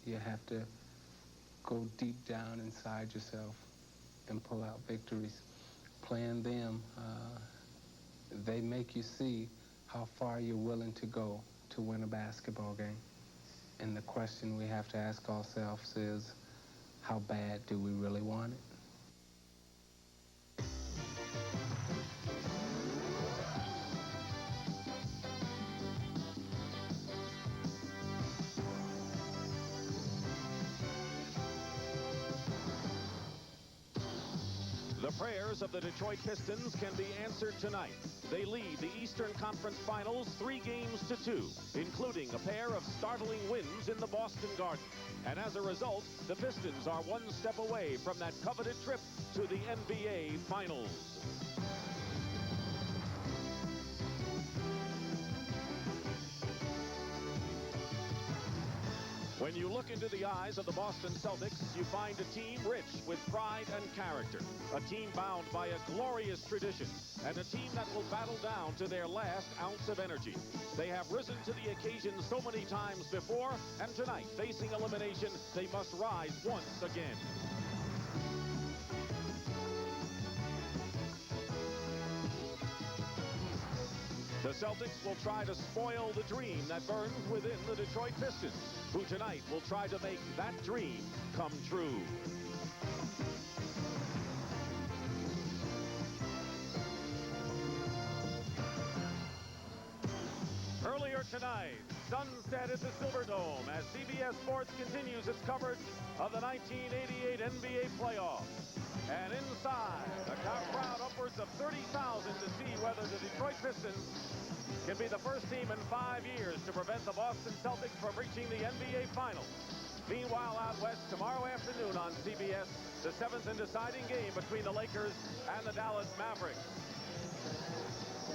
You have to go deep down inside yourself and pull out victories. Playing them, they make you see how far you're willing to go to win a basketball game. And the question we have to ask ourselves is, how bad do we really want it? The prayers of the Detroit Pistons can be answered tonight. They lead the Eastern Conference Finals 3-2, including a pair of startling wins in the Boston Garden. And as a result, the Pistons are one step away from that coveted trip to the NBA Finals. When you look into the eyes of the Boston Celtics, you find a team rich with pride and character, a team bound by a glorious tradition, and a team that will battle down to their last ounce of energy. They have risen to the occasion so many times before, and tonight, facing elimination, they must rise once again. The Celtics will try to spoil the dream that burns within the Detroit Pistons, who tonight will try to make that dream come true. Earlier tonight, sunset at the Silverdome as CBS Sports continues its coverage of the 1988 NBA playoffs. And inside, a crowd upwards of 30,000 to see whether the Detroit Pistons can be the first team in 5 years to prevent the Boston Celtics from reaching the NBA Finals. Meanwhile, out west, tomorrow afternoon on CBS, the 7th and deciding game between the Lakers and the Dallas Mavericks.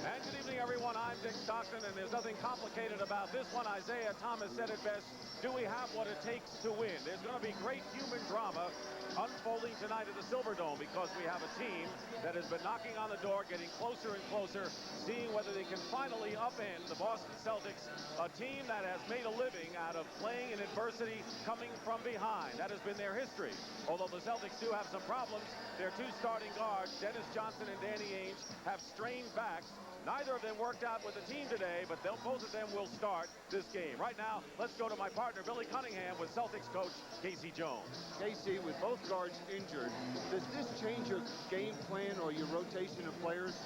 And good evening, everyone. I'm Dick Stockton, and there's nothing complicated about this one. Isiah Thomas said it best. Do we have what it takes to win? There's going to be great human drama unfolding tonight at the Silverdome because we have a team that has been knocking on the door, getting closer and closer, seeing whether they can finally upend the Boston Celtics, a team that has made a living out of playing in adversity, coming from behind. That has been their history. Although the Celtics do have some problems, their two starting guards, Dennis Johnson and Danny Ainge, have strained backs. Neither of them worked out with the team today, but both of them will start this game. Right now, let's go to my partner, Billy Cunningham, with Celtics coach Casey Jones. Casey, with both guards injured, does this change your game plan or your rotation of players?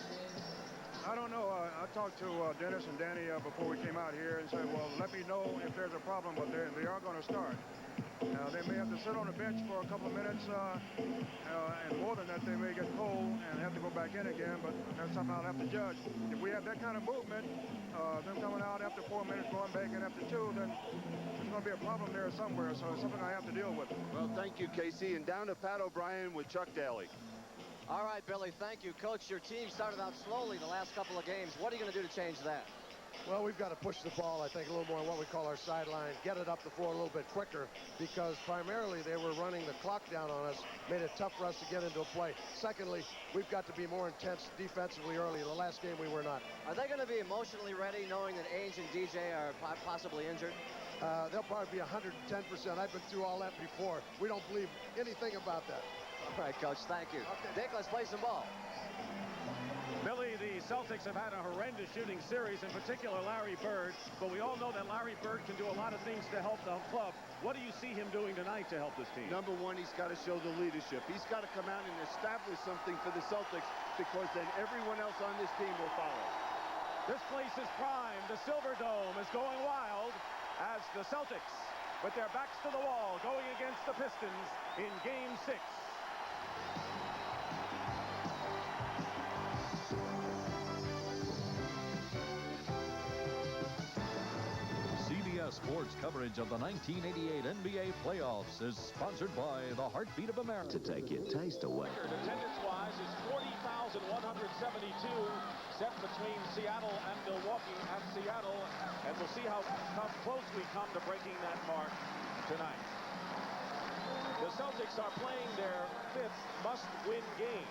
I don't know. I talked to Dennis and Danny before we came out here and said, well, let me know if there's a problem, but they are going to start. They may have to sit on the bench for a couple of minutes, and more than that, they may get cold and have to go back in again, but that's something I'll have to judge. If we have that kind of movement, them coming out after 4 minutes, going back in after 2, then there's going to be a problem there somewhere, so it's something I have to deal with. Well, thank you, Casey. And down to Pat O'Brien with Chuck Daly. All right, Billy, thank you. Coach, your team started out slowly the last couple of games. What are you going to do to change that? Well, we've got to push the ball, I think, a little more on what we call our sideline, get it up the floor a little bit quicker, because primarily they were running the clock down on us, made it tough for us to get into a play. Secondly, we've got to be more intense defensively early. The last game we were not. Are they going to be emotionally ready, knowing that Ainge and DJ are possibly injured? They'll probably be 110%. I've been through all that before. We don't believe anything about that. All right, Coach, thank you. Okay. Dick, let's play some ball. Billy, the Celtics have had a horrendous shooting series, in particular Larry Bird, but we all know that Larry Bird can do a lot of things to help the club. What do you see him doing tonight to help this team? Number one, he's got to show the leadership. He's got to come out and establish something for the Celtics, because then everyone else on this team will follow. This place is primed. The Silverdome is going wild as the Celtics, with their backs to the wall, going against the Pistons in Game 6. CBS Sports coverage of the 1988 NBA playoffs is sponsored by the Heartbeat of America. To take your taste away. Attendance-wise is 40,172 set between Seattle and Milwaukee at Seattle, and we'll see how close we come to breaking that mark tonight. The Celtics are playing their 5th must-win game.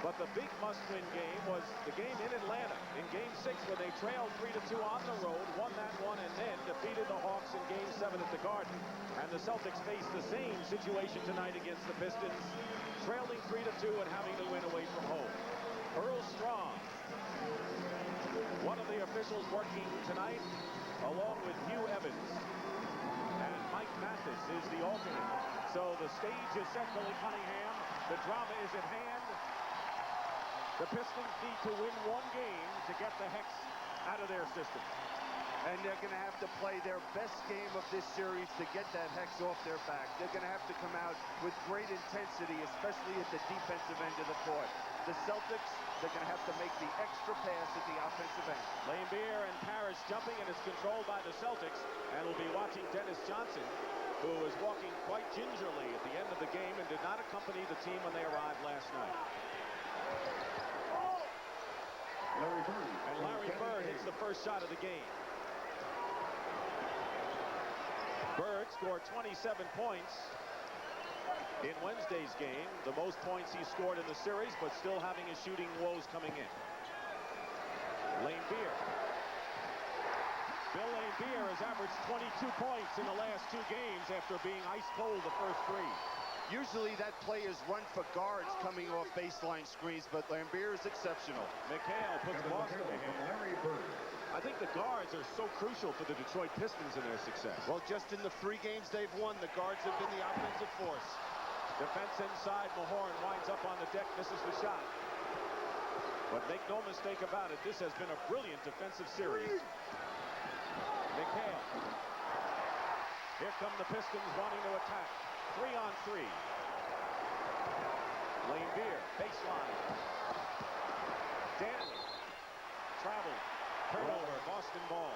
But the big must-win game was the game in Atlanta in Game 6 when they trailed 3-2 on the road, won that one, and then defeated the Hawks in Game 7 at the Garden. And the Celtics face the same situation tonight against the Pistons, trailing 3-2 and having to win away from home. Earl Strong, one of the officials working tonight, along with Hugh Evans. And Mike Mathis is the alternate. So the stage is set, Billy Cunningham. The drama is at hand. The Pistons need to win one game to get the Hex out of their system. And they're going to have to play their best game of this series to get that Hex off their back. They're going to have to come out with great intensity, especially at the defensive end of the court. The Celtics, they're going to have to make the extra pass at the offensive end. Laimbeer and Parrish jumping, and it's controlled by the Celtics. And we'll be watching Dennis Johnson, who was walking quite gingerly at the end of the game and did not accompany the team when they arrived last night. And Larry Bird hits the first shot of the game. Bird scored 27 points in Wednesday's game, the most points he scored in the series, but still having his shooting woes coming in. Laimbeer. Bill Laimbeer has averaged 22 points in the last 2 games after being ice cold the first 3. Usually that play is run for guards coming off baseline screens, but Laimbeer is exceptional. McHale puts Boston ahead. I think the guards are so crucial for the Detroit Pistons in their success. Well, just in the 3 games they've won, the guards have been the offensive force. Defense inside, Mahorn winds up on the deck, misses the shot. But make no mistake about it, this has been a brilliant defensive series. McHale. Here come the Pistons wanting to attack. 3-on-3. Laimbeer, baseline. Danley. Travel. Turnover, Boston ball.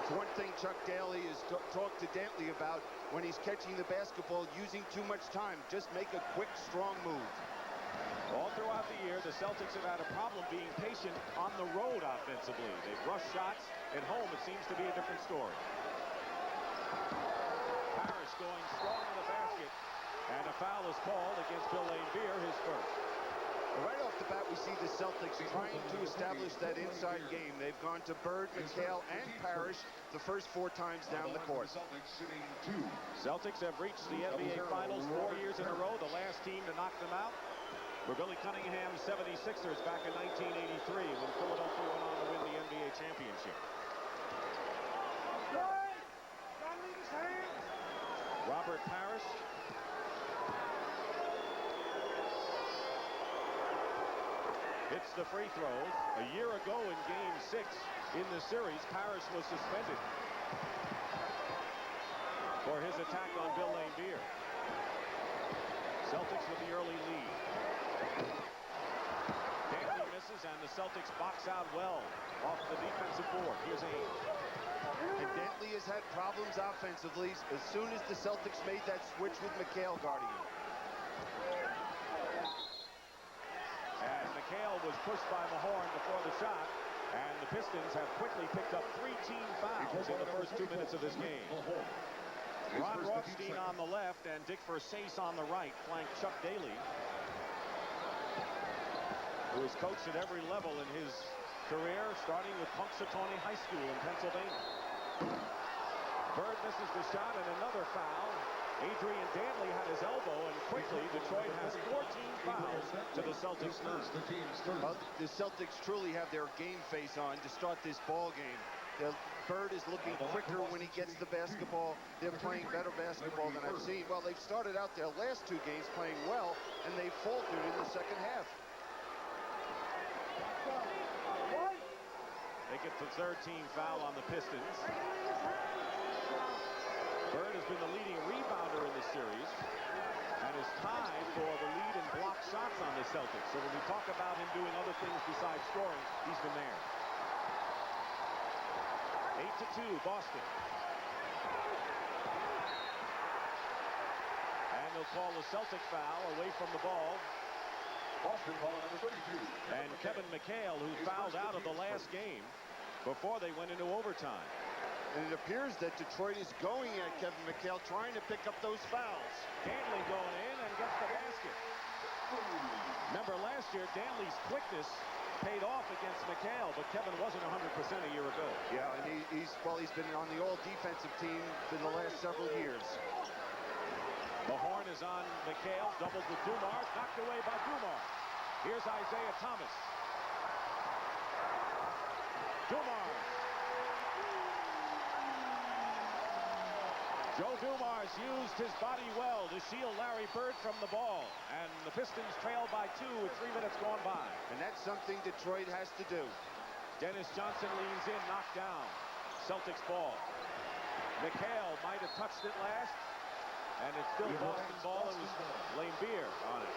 It's one thing Chuck Daly has talked to Dantley about when he's catching the basketball, using too much time. Just make a quick, strong move. All throughout the year, the Celtics have had a problem being patient on the road offensively. They've rushed shots. At home, it seems to be a different story. Parrish going strong in the basket. And a foul is called against Bill Laimbeer, his first. Right off the bat, we see the Celtics trying to establish that inside game. They've gone to Bird, McHale, and Parrish the first 4 times down the court. Celtics have reached the NBA Finals 4 years in a row, the last team to knock them out were Billy Cunningham's 76ers back in 1983 when Philadelphia went on to win the NBA championship. Robert Parrish. Hits the free throws. A year ago in Game 6 in the series, Parrish was suspended for his attack on Bill Laimbeer. Celtics with the early lead. Danley misses, and the Celtics box out well off the defensive board. Here's Ames. And Dantley has had problems offensively as soon as the Celtics made that switch with McHale guarding him. And McHale was pushed by Mahorn before the shot, and the Pistons have quickly picked up 3 team fouls in the first 2 minutes of this game. Ron Rothstein on the left and Dick Versace on the right flank Chuck Daly, who has coached at every level in his career, starting with Punxsutawney High School in Pennsylvania. Bird misses the shot, and another foul. Adrian Dantley had his elbow, and quickly Detroit has 14 fouls to the Celtics 9. Well, the Celtics truly have their game face on to start this ball game. Bird is looking quicker when he gets the basketball. They're playing better basketball than I've seen. Well, they've started out their last 2 games playing well, and they've faltered in the second half. They get the 3rd team foul on the Pistons. Bird has been the leading rebounder in the series and is tied for the lead in blocked shots on the Celtics. So when we talk about him doing other things besides scoring, he's been there. 8-2, Boston. And they'll call the Celtic foul away from the ball. Boston ball number 32. And Kevin McHale, who fouled out of the last game before they went into overtime. And it appears that Detroit is going at Kevin McHale, trying to pick up those fouls. Dantley going in and gets the basket. Remember last year, Danley's quickness paid off against McHale, but Kevin wasn't 100% a year ago. Yeah, and he's been on the all-defensive team for the last several years. The horn is on McHale, doubled with Dumars, knocked away by Dumars. Here's Isiah Thomas. Dumars. Joe Dumars used his body well to shield Larry Bird from the ball, and the Pistons trail by 2 with 3 minutes gone by. And that's something Detroit has to do. Dennis Johnson leans in, knocked down. Celtics ball. McHale might have touched it last, and it's still Boston ball. It was Lambier on it.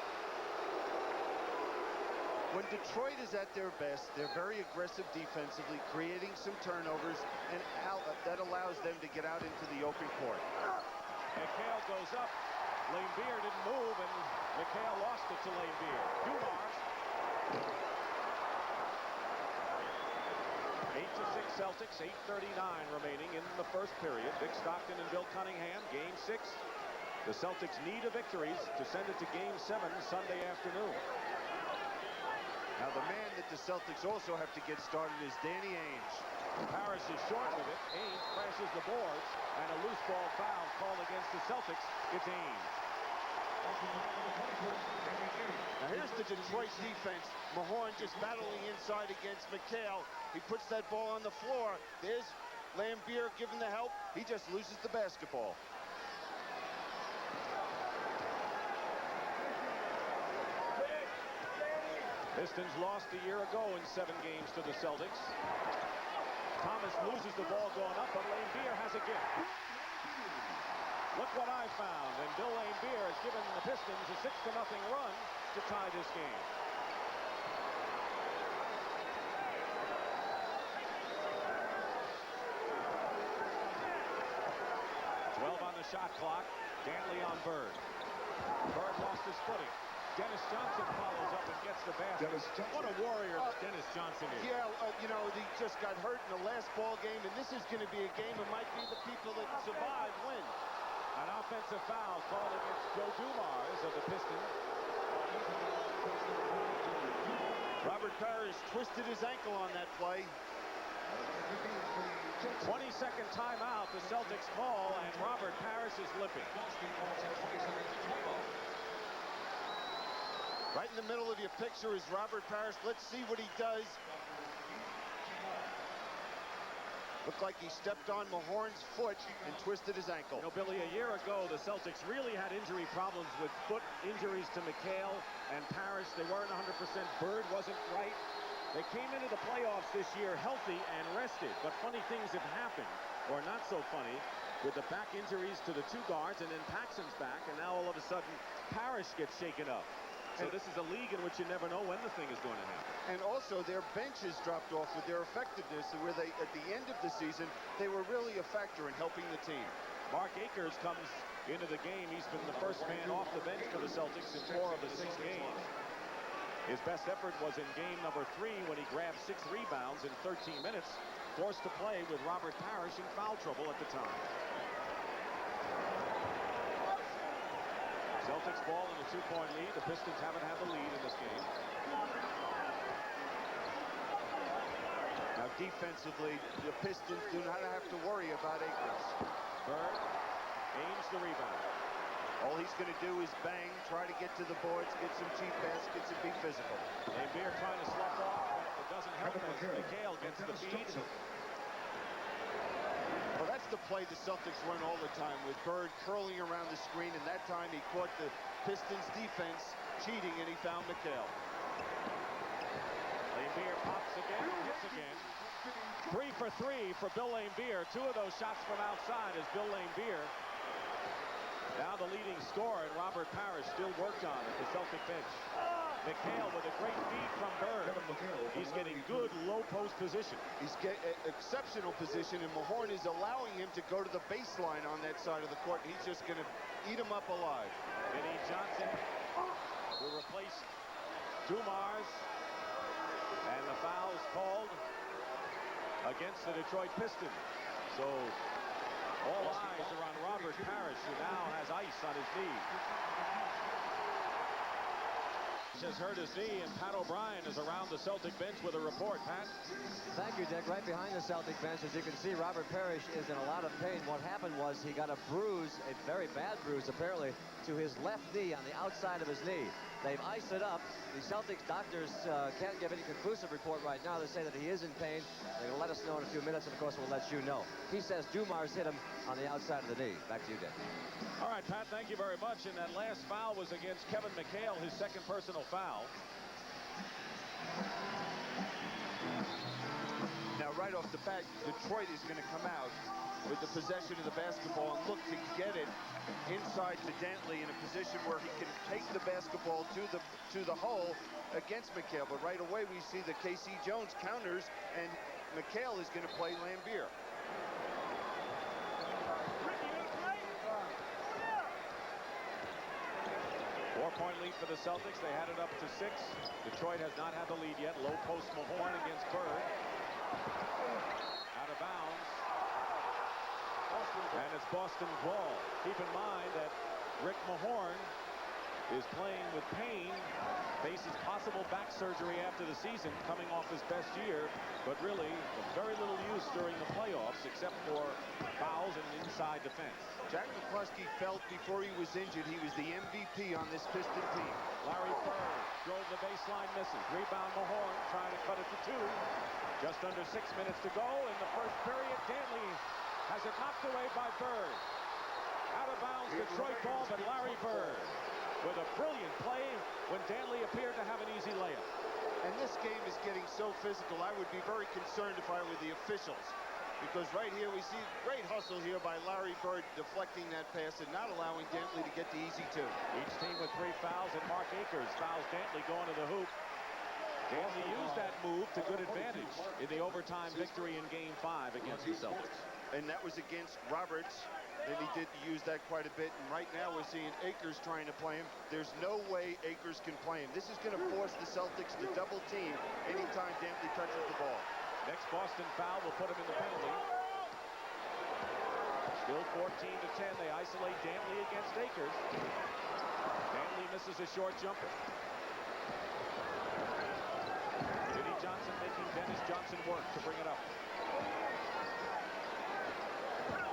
When Detroit is at their best, they're very aggressive defensively, creating some turnovers, and that allows them to get out into the open court. McHale goes up. Lambier didn't move, and McHale lost it to Lambier. Dumars. 8-6 Celtics, 8:39 remaining in the first period. Dick Stockton and Bill Cunningham, Game 6. The Celtics need a victory to send it to Game 7 Sunday afternoon. Now the man that the Celtics also have to get started is Danny Ainge. Parrish is short with it. Ainge crashes the boards, and a loose ball foul called against the Celtics. It's Ainge. Now here's the Detroit defense. Mahorn just battling inside against McHale. He puts that ball on the floor. There's Lambier giving the help. He just loses the basketball. Pistons lost a year ago in 7 games to the Celtics. Thomas loses the ball going up, but Lambier has a gift. Look what I found, and Bill Lambier has given the Pistons a 6-0 run to tie this game. On the shot clock. Danley on Bird. Bird lost his footing. Dennis Johnson follows up and gets the basket. What a warrior Dennis Johnson is. Yeah, you know, he just got hurt in the last ball game, and this is going to be a game that might be the people that survive win. An offensive foul called against Joe Dumars of the Pistons. Robert Parrish twisted his ankle on that play. 20-second timeout, the Celtics call, and Robert Parrish is limping. Right in the middle of your picture is Robert Parrish. Let's see what he does. Looked like he stepped on Mahorn's foot and twisted his ankle. You know, Billy, a year ago, the Celtics really had injury problems with foot injuries to McHale and Parrish. They weren't 100%. Bird wasn't right. They came into the playoffs this year healthy and rested, but funny things have happened, or not so funny, with the back injuries to the 2 guards, and then Paxson's back, and now all of a sudden Parrish gets shaken up. So this is a league in which you never know when the thing is going to happen. And also their benches dropped off with their effectiveness, where they, at the end of the season, they were really a factor in helping the team. Mark Akers comes into the game. He's been the first man off the bench for the Celtics in 4 of the 6 games. His best effort was in game number 3 when he grabbed 6 rebounds in 13 minutes, forced to play with Robert Parrish in foul trouble at the time. Celtics ball in a 2-point lead. The Pistons haven't had the lead in this game. Now defensively, the Pistons do not have to worry about Akers. Bird, Ainge the rebound. All he's going to do is bang, try to get to the boards, get some cheap baskets, and be physical. Lambier trying to slough off, but it doesn't help as McHale gets the feed. Well, that's the play the Celtics run all the time, with Bird curling around the screen, and that time he caught the Pistons defense cheating, and he found McHale. Lambier pops again, hits again. 3 for 3 for Bill Lambier. 2 of those shots from outside as Bill Lambier, now the leading scorer, and Robert Parrish still worked on at the Celtic bench. McHale with a great feed from Bird. He's getting good low post position. He's getting exceptional position, and Mahorn is allowing him to go to the baseline on that side of the court, and he's just going to eat him up alive. Vinnie Johnson will replace Dumars, and the foul is called against the Detroit Pistons. So all eyes are on Robert Parrish, who now has ice on his knee. has hurt his knee, and Pat O'Brien is around the Celtic bench with a report. Pat? Thank you, Dick. Right behind the Celtic bench, as you can see, Robert Parrish is in a lot of pain. What happened was he got a bruise, a very bad bruise, apparently, to his left knee on the outside of his knee. They've iced it up. The Celtics doctors can't give any conclusive report right now. They say that he is in pain. They're going to let us know in a few minutes, and of course, we'll let you know. He says Dumars hit him on the outside of the knee. Back to you, Dick. All right, Pat, thank you very much. And that last foul was against Kevin McHale, his second personal foul. Now, right off the bat, Detroit is going to come out with the possession of the basketball and look to get it inside to Dantley in a position where he can take the basketball to the hole against McHale. But right away, we see that K.C. Jones counters, and McHale is going to play Lambier. Four-point lead for the Celtics. They had it up to 6. Detroit has not had the lead yet. Low post Mahorn against Bird. Out of bounds. And it's Boston's ball. Keep in mind that Rick Mahorn is playing with pain, faces possible back surgery after the season, coming off his best year, but really very little use during the playoffs except for fouls and inside defense. Jack McCluskey felt before he was injured he was the MVP on this Piston team. Larry Bird drove the baseline, misses. Rebound Mahorn trying to cut it to 2. Just under 6 minutes to go in the first period. Dantley has it knocked away by Bird. Out of bounds, Detroit ball, but Larry Bird with a brilliant play when Dantley appeared to have an easy layup. And this game is getting so physical, I would be very concerned if I were the officials. Because right here we see great hustle here by Larry Bird deflecting that pass and not allowing Dantley to get the easy 2. Each team with 3 fouls, and Mark Akers fouls Dantley going to the hoop. Dantley used that move to good advantage in the overtime victory in Game 5 against the Celtics. And that was against Roberts. Then he did use that quite a bit. And right now we're seeing Akers trying to play him. There's no way Akers can play him. This is going to force the Celtics to double team anytime Dantley touches the ball. Next Boston foul will put him in the penalty. Still 14-10. They isolate Dantley against Akers. Dantley misses a short jumper. Vinnie Johnson making Dennis Johnson work to bring it up.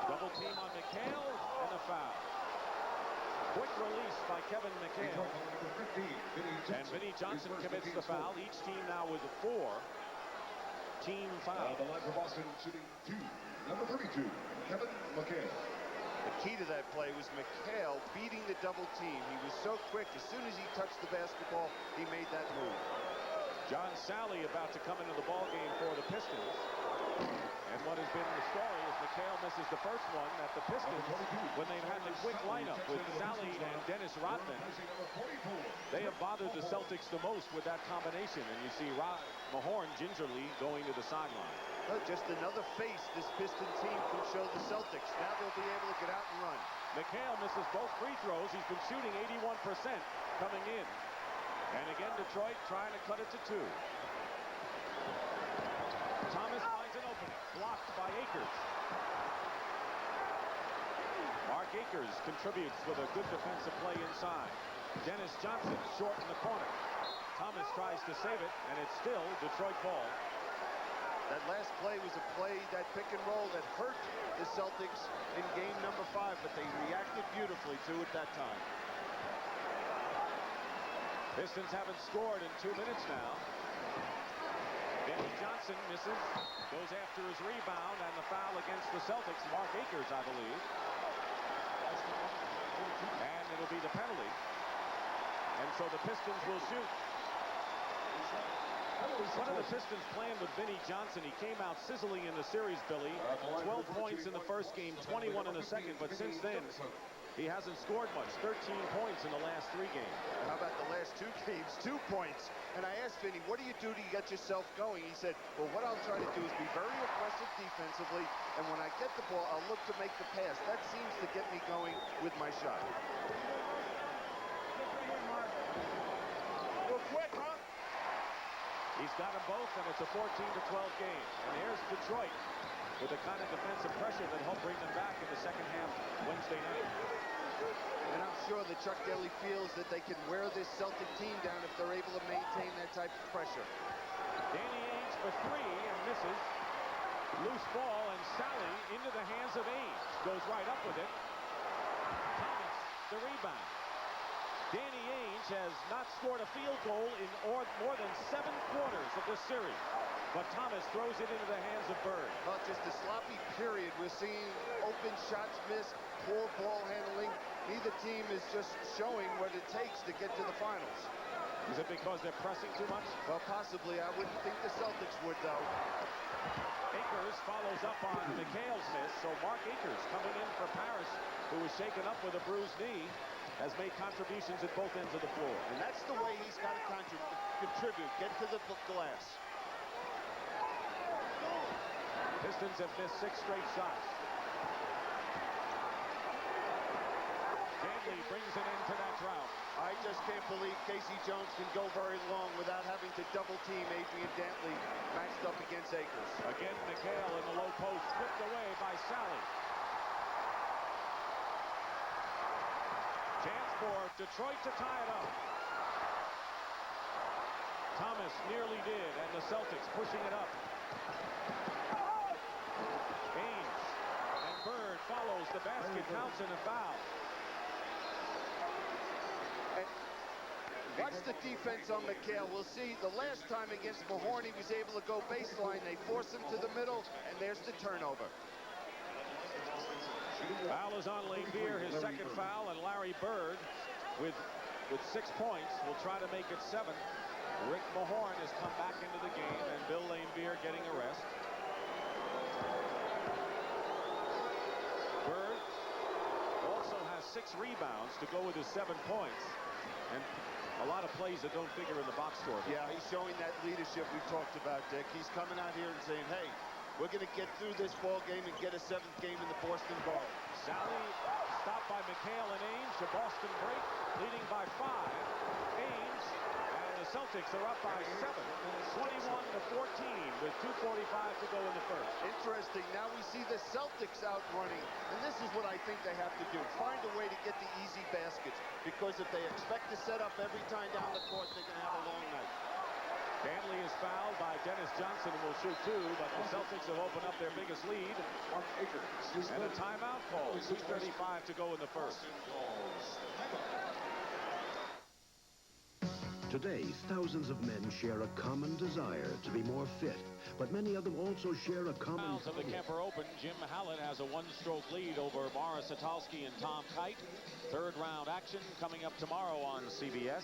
Double team on McHale and a foul. Quick release by Kevin McHale. And Vinnie Johnson commits the foul. Each team now with 4 team fouls. The line for Boston shooting 2. Number 32, Kevin McHale. The key to that play was McHale beating the double team. He was so quick. As soon as he touched the basketball, he made that move. John Sally about to come into the ball game for the Pistons. And what has been the story is McHale misses the first one at the Pistons when they've had the quick lineup with Sally and Dennis Rodman. They have bothered the Celtics the most with that combination. And you see Mahorn gingerly going to the sideline. Just another face this Piston team can show the Celtics. Now they'll be able to get out and run. McHale misses both free throws. He's been shooting 81% coming in. And again, Detroit trying to cut it to 2. Thomas finds an opening, blocked by Akers. Mark Akers contributes with a good defensive play inside. Dennis Johnson short in the corner. Thomas tries to save it, and it's still Detroit ball. That last play was a play, that pick and roll, that hurt the Celtics in game number 5, but they reacted beautifully to it that time. Pistons haven't scored in 2 minutes now. Dennis Johnson misses, goes after his rebound, and the foul against the Celtics, Mark Akers, I believe. And it'll be the penalty. And so the Pistons will shoot. One of the Pistons playing with Vinnie Johnson. He came out sizzling in the series, Billy. 12 points in the first game, 21 in the second, but since then, he hasn't scored much. 13 points in the last 3 games. How about the last 2 games? 2 points. And I asked Vinnie, what do you do to get yourself going? He said, well, what I'll try to do is be very aggressive defensively, and when I get the ball, I'll look to make the pass. That seems to get me going with my shot. Real quick, huh? He's got them both, and it's a 14-12 game. And here's Detroit with the kind of defensive pressure that helped bring them back in the second half Wednesday night. And I'm sure that Chuck Daly feels that they can wear this Celtic team down if they're able to maintain that type of pressure. Danny Ainge for three and misses. Loose ball, and Sally into the hands of Ainge. Goes right up with it. Thomas, the rebound. Danny Ainge has not scored a field goal in more than 7 quarters of this series. But Thomas throws it into the hands of Bird. Well, just a sloppy period. We're seeing open shots missed, poor ball handling. Neither team is just showing what it takes to get to the finals. Is it because they're pressing too much? Well, possibly. I wouldn't think the Celtics would, though. Akers follows up on McHale's miss, so Mark Akers coming in for Parrish, who was shaken up with a bruised knee, has made contributions at both ends of the floor. And that's the way he's got to contribute. Get to the glass. Pistons have missed 6 straight shots. Dantley brings an end to that drought. I just can't believe Casey Jones can go very long without having to double-team Adrian Dantley matched up against Akers. Again, McHale in the low post, stripped away by Sally. Chance for Detroit to tie it up. Thomas nearly did, and the Celtics pushing it up. Ainge and Bird follows the basket, counts in a foul. Watch the defense on McHale. We'll see the last time against Mahorn, he was able to go baseline. They force him to the middle, and there's the turnover. Foul is on Laimbeer, his second foul, and Larry Bird with 6 points will try to make it 7. Rick Mahorn has come back into the game, and Bill Laimbeer getting a rest. Bird also has 6 rebounds to go with his 7 points, and a lot of plays that don't figure in the box score. Yeah, he's showing that leadership we talked about, Dick. He's coming out here and saying, hey, we're going to get through this ball game and get a 7th game in the Boston Bowl. Sally stopped by McHale and Ainge. A Boston break, leading by 5. Ainge and the Celtics are up by 7, 21-14, with 2:45 to go in the first. Interesting. Now we see the Celtics out running, and this is what I think they have to do. Find a way to get the easy baskets, because if they expect to set up every time down the court, they're going to have a long night. Dantley is fouled by Dennis Johnson and will shoot 2, but the Celtics have opened up their biggest lead. And a timeout call. 2:35 to go in the first. Today, thousands of men share a common desire to be more fit, but many of them also share a common... Finals of the Kemper Open, Jim Hallett has a 1-stroke lead over Morris Satolsky and Tom Kite. 3rd round action coming up tomorrow on CBS.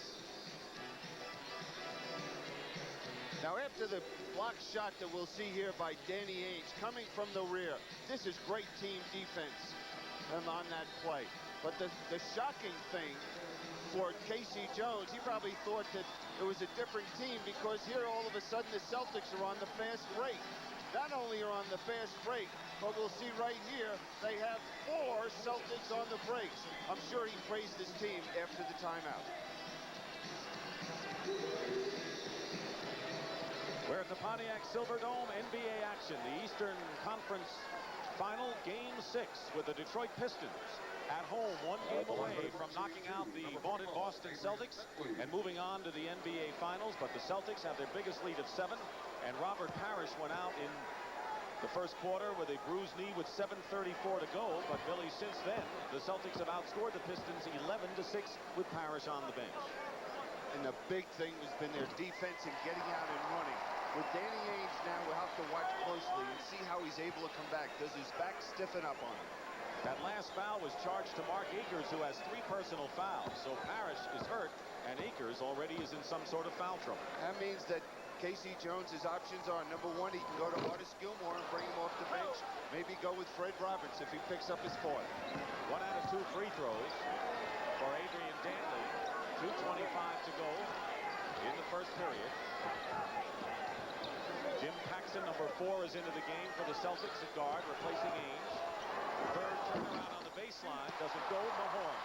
Now, after the block shot that we'll see here by Danny Ainge coming from the rear, this is great team defense on that play. But the shocking thing for Casey Jones, he probably thought that it was a different team, because here all of a sudden the Celtics are on the fast break. Not only are on the fast break, but we'll see right here, they have 4 Celtics on the breaks. I'm sure he praised his team after the timeout. We're at the Pontiac Silverdome, NBA action. The Eastern Conference Final, Game 6, with the Detroit Pistons at home, 1 game away from knocking out the vaunted Boston Celtics and moving on to the NBA Finals. But the Celtics have their biggest lead of 7, and Robert Parrish went out in the first quarter with a bruised knee with 7:34 to go. But Billy, since then, the Celtics have outscored the Pistons 11-6 with Parrish on the bench. And the big thing has been their defense and getting out and running. With Danny Ainge now, we'll have to watch closely and see how he's able to come back. Does his back stiffen up on him? That last foul was charged to Mark Akers, who has 3 personal fouls. So Parrish is hurt, and Akers already is in some sort of foul trouble. That means that Casey Jones's options are, number 1, he can go to Artis Gilmore and bring him off the bench. Maybe go with Fred Roberts if he picks up his 4th. 1 out of 2 free throws for Adrian Dantley. 2:25 to go in the first period. Jim Paxson, number 4, is into the game for the Celtics at guard, replacing Ainge. Bird turnaround on the baseline, doesn't go. Mahorn.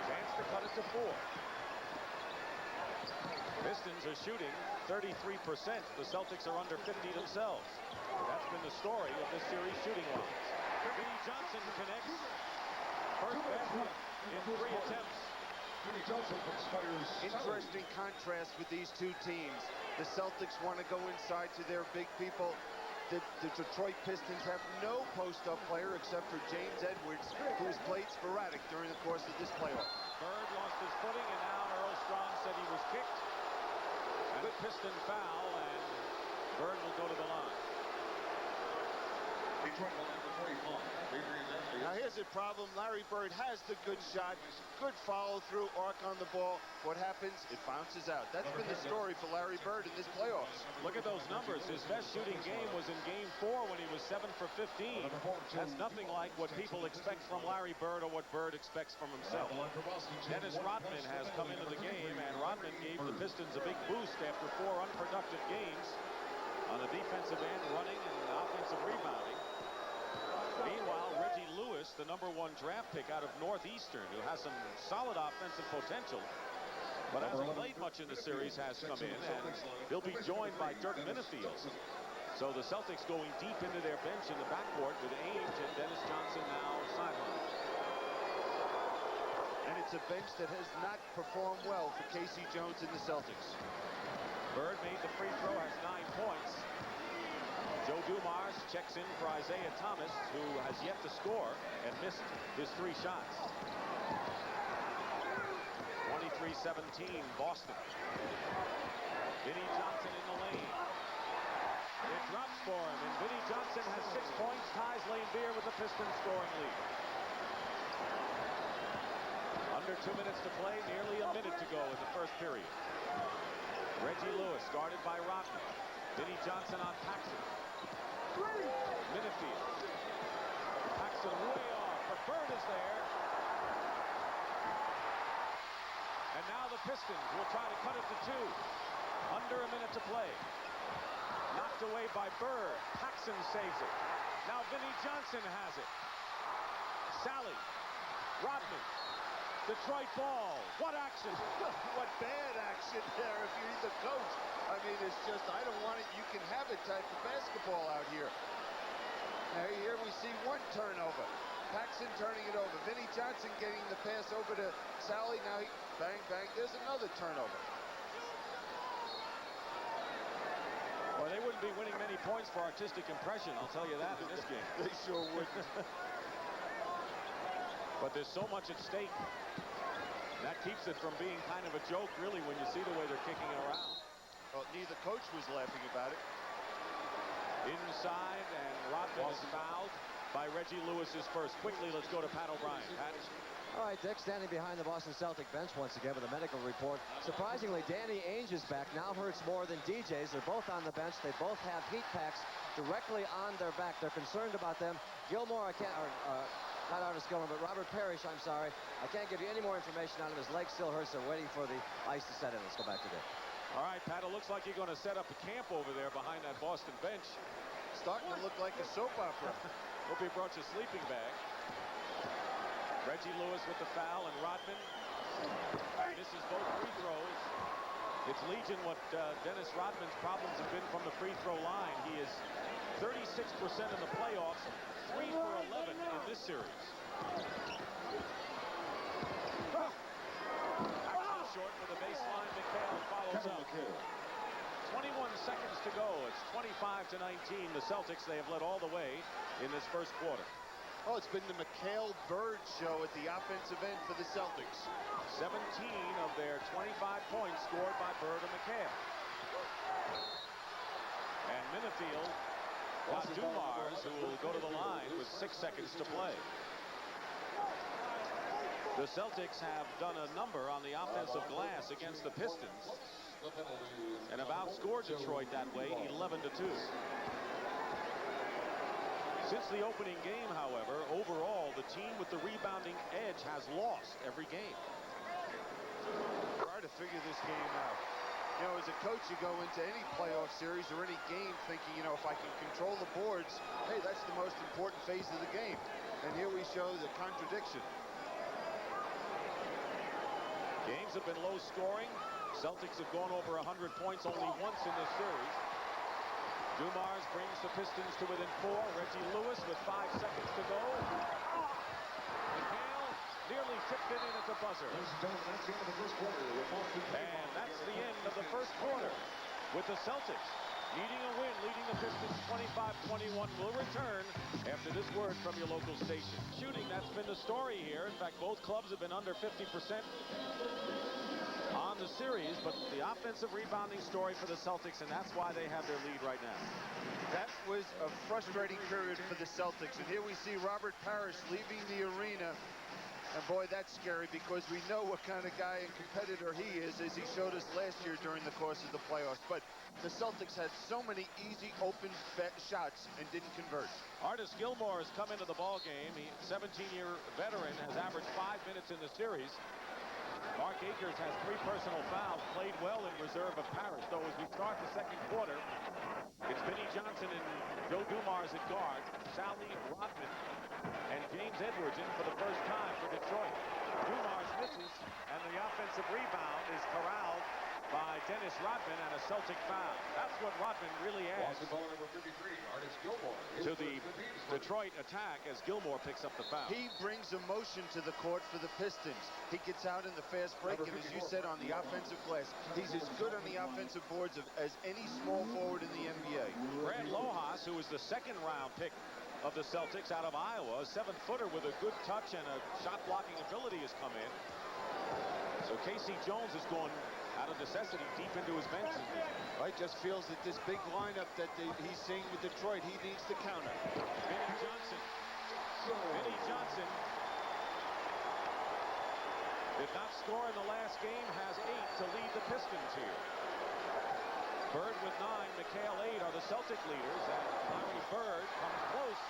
Chance to cut it to 4. Pistons are shooting 33%. The Celtics are under 50 themselves. That's been the story of this series shooting-wise. Vinnie Johnson connects. First basket in 3 attempts. Interesting contrast with these two teams. The Celtics want to go inside to their big people. The Detroit Pistons have no post-up player except for James Edwards, who has played sporadic during the course of this playoff. Bird lost his footing, and now Earl Strong said he was kicked. And a Piston foul, and Bird will go to the line. Now here's the problem. Larry Bird has the good shot, good follow-through, arc on the ball. What happens? It bounces out. That's been the story for Larry Bird in this playoffs. Look at those numbers. His best shooting game was in Game 4 when he was 7 for 15. That's nothing like what people expect from Larry Bird or what Bird expects from himself. Dennis Rodman has come into the game, and Rodman gave the Pistons a big boost after 4 unproductive games on the defensive end, running and offensive rebounding. Meanwhile, Reggie Lewis, the #1 draft pick out of Northeastern, who has some solid offensive potential, but hasn't played much in the series, has come in, and he'll be joined by Dirk Minifield. So the Celtics going deep into their bench in the backcourt with Ainge and Dennis Johnson now sidelined. And it's a bench that has not performed well for Casey Jones and the Celtics. Bird made the free throw, has 9 points. Joe Dumars checks in for Isiah Thomas, who has yet to score and missed his 3 shots. 23-17, Boston. Vinnie Johnson in the lane. It drops for him, and Vinnie Johnson has 6 points, ties Lane Beer with the Pistons scoring lead. Under 2 minutes to play, nearly a minute to go in the first period. Reggie Lewis guarded by Rodman. Vinnie Johnson on Paxson. Minifield. Paxson way off, but Bird is there. And now the Pistons will try to cut it to 2. Under a minute to play. Knocked away by Bird. Paxson saves it. Now Vinnie Johnson has it. Sally. Rodman. Detroit ball. What action? What bad action there if you're the coach. I mean, it's just, I don't want it, you can have it type of basketball out here. Now here we see 1 turnover. Paxson turning it over. Vinnie Johnson getting the pass over to Sally. Now he, bang, bang, there's another turnover. Well, they wouldn't be winning many points for artistic impression, I'll tell you that, in this game. They sure wouldn't. But there's so much at stake. That keeps it from being kind of a joke, really, when you see the way they're kicking it around. Well, neither coach was laughing about it. Inside, and Rodman is fouled by Reggie Lewis is first. Quickly, let's go to Pat O'Brien. Pat. All right, Dick, standing behind the Boston Celtic bench once again with a medical report. Surprisingly, Danny Ainge is back. Now hurts more than DJ's. They're both on the bench. They both have heat packs directly on their back. They're concerned about them. Gilmore, I can't... not Artis Gilmore, but Robert Parrish, I'm sorry. I can't give you any more information on him. His leg still hurts. They're waiting for the ice to set in. Let's go back to Dick. All right, Pat, it looks like you're going to set up a camp over there behind that Boston bench. Starting to look like a soap opera. Hope he brought you a sleeping bag. Reggie Lewis with the foul, and Rodman misses both free throws. It's legion what Dennis Rodman's problems have been from the free throw line. He is 36% in the playoffs, 3 for 11 in this series. Paxson short for the baseline. McHale follows up. 21 seconds to go. It's 25-19. The Celtics, they have led all the way in this first quarter. Oh, it's been the McHale Bird show at the offensive end for the Celtics. 17 of their 25 points scored by Bird and McHale. And Minifield got Dumars, who will go to the line with 6 seconds to play. The Celtics have done a number on the offensive glass against the Pistons and have outscored Detroit that way 11-2. Since the opening game, however, overall, the team with the rebounding edge has lost every game. Try to figure this game out. You know, as a coach, you go into any playoff series or any game thinking, you know, if I can control the boards, hey, that's the most important phase of the game. And here we show the contradiction. Games have been low scoring. Celtics have gone over 100 points only once in this series. Dumars brings the Pistons to within 4. Reggie Lewis with 5 seconds to go. McHale in at the buzzer. And that's the end of the first quarter with the Celtics needing a win, leading the Pistons 25-21. Will return after this word from your local station. Shooting, that's been the story here. In fact, both clubs have been under 50% on the series, but the offensive rebounding story for the Celtics, and that's why they have their lead right now. That was a frustrating period for the Celtics, and here we see Robert Parrish leaving the arena. And boy, that's scary because we know what kind of guy and competitor he is, as he showed us last year during the course of the playoffs. But the Celtics had so many easy open shots and didn't convert. Artis Gilmore has come into the ball game. He, 17-year veteran, has averaged 5 minutes in the series. Mark Akers has 3 personal fouls, played well in reserve of Parrish. Though as we start the second quarter, it's Vinnie Johnson and Joe Dumars at guard, Sally Rodman and James Edwards in for the first time for Detroit. Dumars misses, and the offensive rebound is corralled by Dennis Rodman and a Celtic foul. That's what Rodman really adds to the Detroit attack as Gilmore picks up the foul. He brings emotion to the court for the Pistons. He gets out in the fast break, and as you said, on the offensive glass, he's as good on the offensive boards as any small forward in the NBA. Brad Lojas, who was the second-round pick of the Celtics out of Iowa, a 7-footer with a good touch and a shot-blocking ability, has come in. So Casey Jones is going out of necessity deep into his bench. Right, just feels that this big lineup that he's seeing with Detroit, he needs to counter. Vinnie Johnson. Vinnie Johnson did not score in the last game, has 8 to lead the Pistons here. Bird with 9, McHale 8 are the Celtic leaders, and Larry Bird comes close.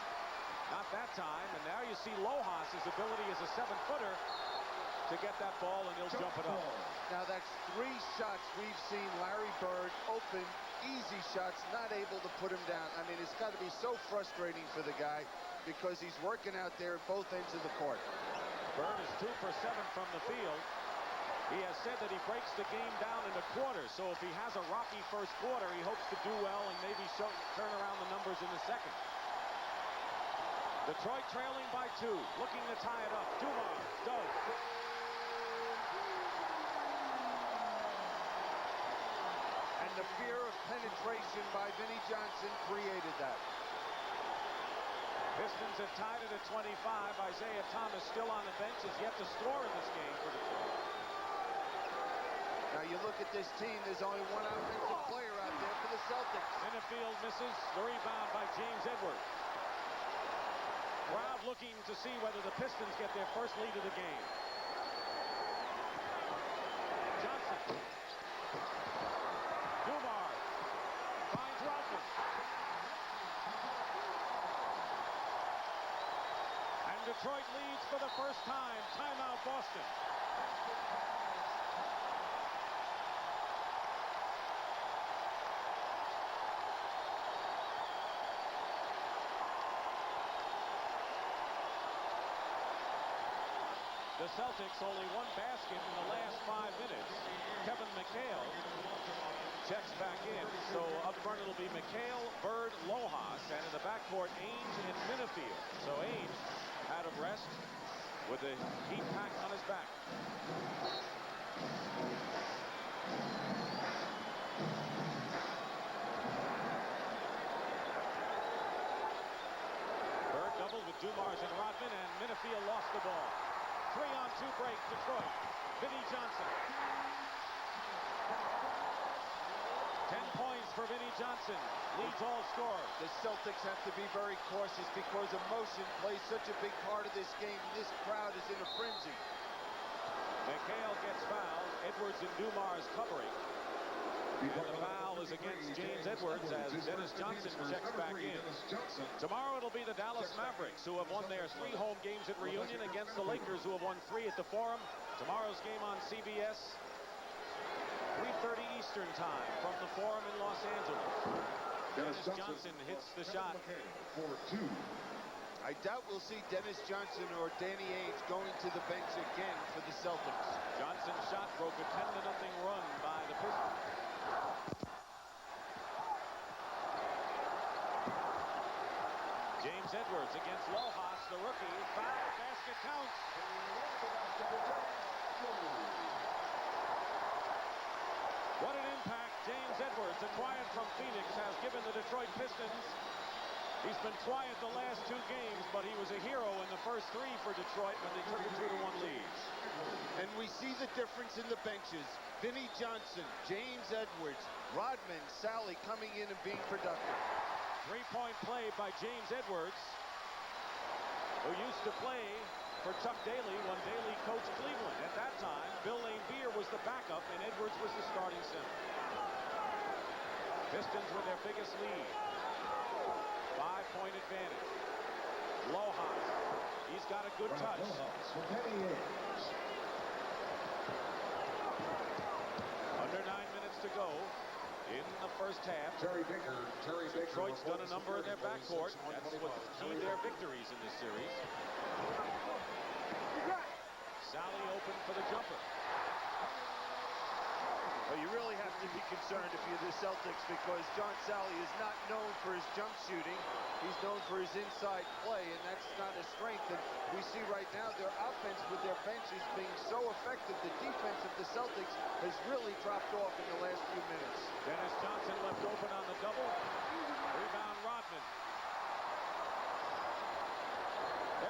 Not that time, and now you see Lojas' ability as a 7-footer to get that ball, and he'll jump it up. Now that's 3 shots we've seen Larry Bird open, easy shots, not able to put him down. I mean, it's got to be so frustrating for the guy because he's working out there at both ends of the court. Bird is 2 for 7 from the field. He has said that he breaks the game down in a quarter, so if he has a rocky first quarter, he hopes to do well and maybe turn around the numbers in the second. Detroit trailing by 2, looking to tie it up. Dumars does. And the fear of penetration by Vinnie Johnson created that. Pistons have tied it at 25. Isiah Thomas still on the bench, is yet to score in this game for Detroit. Now you look at this team, there's only one offensive player out there for the Celtics. Minifield misses, the rebound by James Edwards. Crowd looking to see whether the Pistons get their first lead of the game. Johnson. Dumars finds Rodman. And Detroit leads for the first time. Timeout, Boston. The Celtics only 1 basket in the last 5 minutes. Kevin McHale checks back in. So up front it'll be McHale, Bird, Lojas, and in the backcourt Ainge and Minifield. So Ainge out of rest with the heat pack on his back. Bird doubled with Dumars and Rodman, and Minifield lost the ball. 3-on-2 break, Detroit. Vinnie Johnson. 10 points for Vinnie Johnson. Leads all scorers. The Celtics have to be very cautious because emotion plays such a big part of this game. This crowd is in a frenzy. McHale gets fouled. Edwards and Dumars covering. And the foul is against James Edwards as Dennis Johnson checks back in. Tomorrow it'll be the Dallas Mavericks, who have won their 3 home games at Reunion, against the Lakers, who have won 3 at the Forum. Tomorrow's game on CBS, 3:30 Eastern time from the Forum in Los Angeles. Dennis Johnson hits the shot. I doubt we'll see Dennis Johnson or Danny Ainge going to the bench again for the Celtics. Johnson's shot broke a 10-0 run by the Pistons. James Edwards against Lojas, the rookie. Foul, basket counts. What an impact James Edwards, acquired from Phoenix, has given the Detroit Pistons. He's been quiet the last 2 games, but he was a hero in the first 3 for Detroit when they took a 2-1 lead. And we see the difference in the benches. Vinnie Johnson, James Edwards, Rodman, Sally coming in and being productive. 3-point play by James Edwards, who used to play for Chuck Daly when Daly coached Cleveland. At that time, Bill Laimbeer was the backup and Edwards was the starting center. Pistons with their biggest lead. 5-point advantage. Lojas. He's got a good touch. Under 9 minutes to go in the first half. Detroit's done a number in their backcourt. That's what keyed their victories in this series. Sally open for the jumper. Well, you really have to be concerned if you're the Celtics, because John Sally is not known for his jump shooting. He's known for his inside play, and that's not a strength. And we see right now their offense with their benches being so effective. The defense of the Celtics has really dropped off in the last few minutes. Dennis Johnson left open on the double. Rebound Rodman.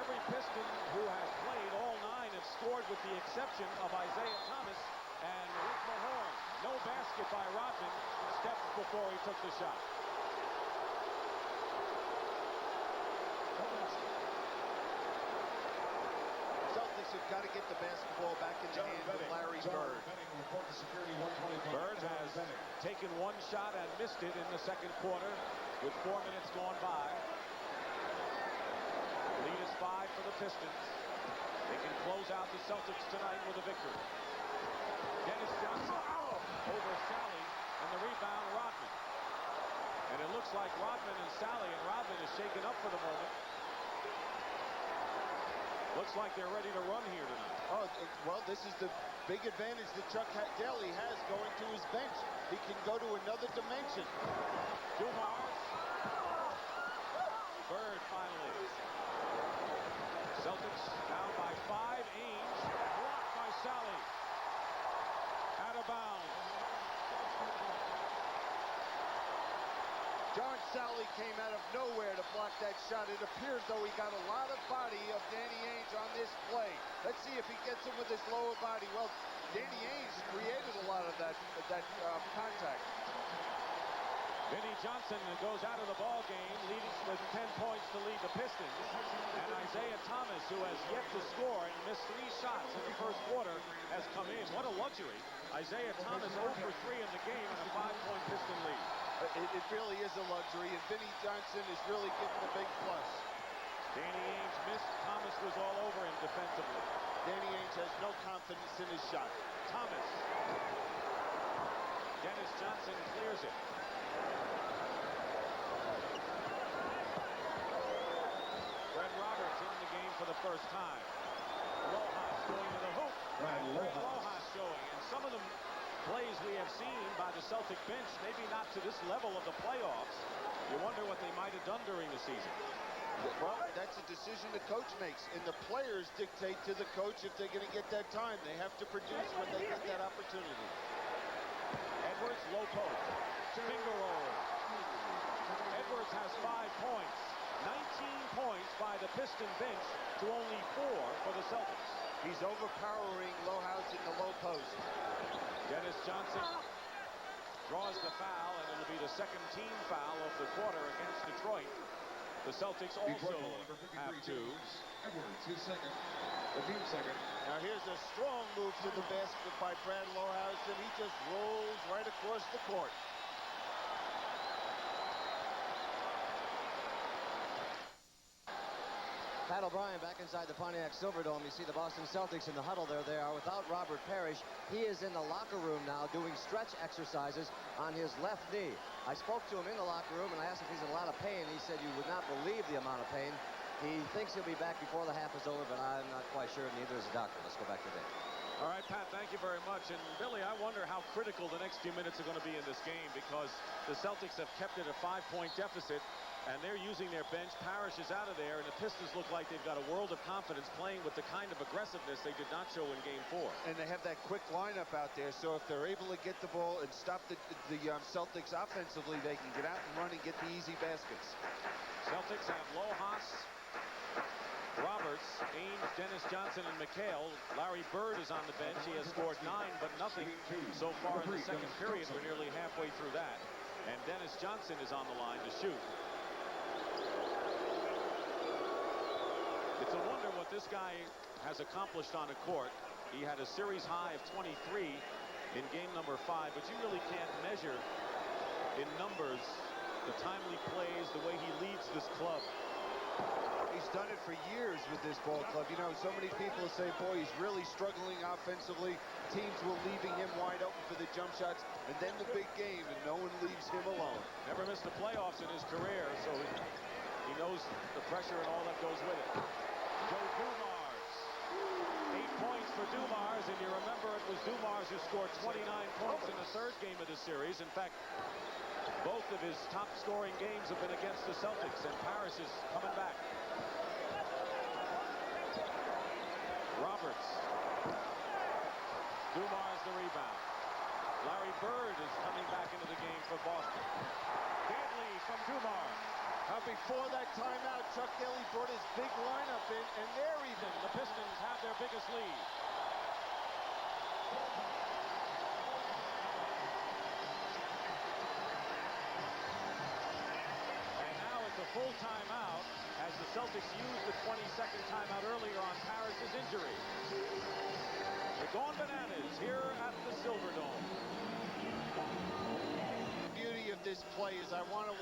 Every Piston who has played, all 9 have scored with the exception of Isiah Thomas and Rick Mahorn. No basket by Rodman. Stepped before he took the shot. Celtics have got to get the basketball back in the hands of Larry Bird. Bird has taken 1 shot and missed it in the second quarter with 4 minutes gone by. Lead is 5 for the Pistons. They can close out the Celtics tonight with a victory. Dennis Johnson over Sally, and the rebound Rodman. And it looks like Rodman and Sally, and Rodman is shaken up for the moment. Looks like they're ready to run here tonight. Oh, well, this is the big advantage that Chuck Daly has going to his bench. He can go to another dimension. Dumars. Bird finally. Celtics down by 5. Ainge blocked by Sally. Out of bounds. John Sally came out of nowhere to block that shot. It appears though he got a lot of body of Danny Ainge on this play. Let's see if he gets him with his lower body. Well, Danny Ainge created a lot of that contact. Vinnie Johnson goes out of the ball game, leading with 10 points to lead the Pistons. And Isiah Thomas, who has yet to score and missed 3 shots in the first quarter, has come in. What a luxury. Isiah Thomas 0 for 3 in the game and a 5-point Piston lead. It really is a luxury, and Vinnie Johnson is really getting a big plus. Danny Ainge missed. Thomas was all over him defensively. Danny Ainge has no confidence in his shot. Thomas. Dennis Johnson clears it. Fred Roberts in the game for the first time. Lojas going to the hoop. Lojas showing. And some of the plays we have seen by the Celtic bench, maybe not to this level of the playoffs. You wonder what they might have done during the season. Well, that's a decision the coach makes, and the players dictate to the coach if they're going to get that time. They have to produce when they get that opportunity. Edwards, low post. Finger roll. Edwards has 5 points. 19 points by the Piston bench to only 4 for the Celtics. He's overpowering Lojas in the low post. Dennis Johnson draws the foul, and it'll be the second team foul of the quarter against Detroit. The Celtics also have 2. Edwards, his second. The team second. Now here's a strong move to the basket by Brad Lojas, and he just rolls right across the court. Pat O'Brien back inside the Pontiac Silverdome. You see the Boston Celtics in the huddle there. They are without Robert Parrish. He is in the locker room now doing stretch exercises on his left knee. I spoke to him in the locker room and I asked if he's in a lot of pain. He said you would not believe the amount of pain. He thinks he'll be back before the half is over, but I'm not quite sure. Neither is the doctor. Let's go back to Dick. All right, Pat, thank you very much. And Billy, I wonder how critical the next few minutes are going to be in this game, because the Celtics have kept it a 5-point deficit. and they're using their bench. Parrish is out of there, and the Pistons look like they've got a world of confidence playing with the kind of aggressiveness they did not show in Game 4. And they have that quick lineup out there, so if they're able to get the ball and stop the Celtics offensively, they can get out and run and get the easy baskets. Celtics have Lojas, Roberts, Ainge, Dennis Johnson, and McHale. Larry Bird is on the bench. He has scored 9, but nothing so far in the second period. We're nearly halfway through that. And Dennis Johnson is on the line to shoot. It's a wonder what this guy has accomplished on a court. He had a series high of 23 in game number 5, but you really can't measure in numbers the timely plays, the way he leads this club. He's done it for years with this ball club. You know, so many people say, boy, he's really struggling offensively. Teams were leaving him wide open for the jump shots, and then the big game, and no one leaves him alone. Never missed the playoffs in his career, so he knows the pressure and all that goes with it. Joe Dumars. 8 points for Dumars, and you remember it was Dumars who scored 29 points in the third game of the series. In fact, both of his top scoring games have been against the Celtics, and Parrish is coming back. Roberts. Dumars the rebound. Larry Bird is coming back into the game for Boston. Dantley from Dumars. Before that timeout, Chuck Daly brought his big lineup in, and they're even. The Pistons have their biggest lead. And now it's a full timeout as the Celtics used the 22nd timeout earlier on Parrish's injury. They're going bananas here at the Silverdome. Of this play is I want to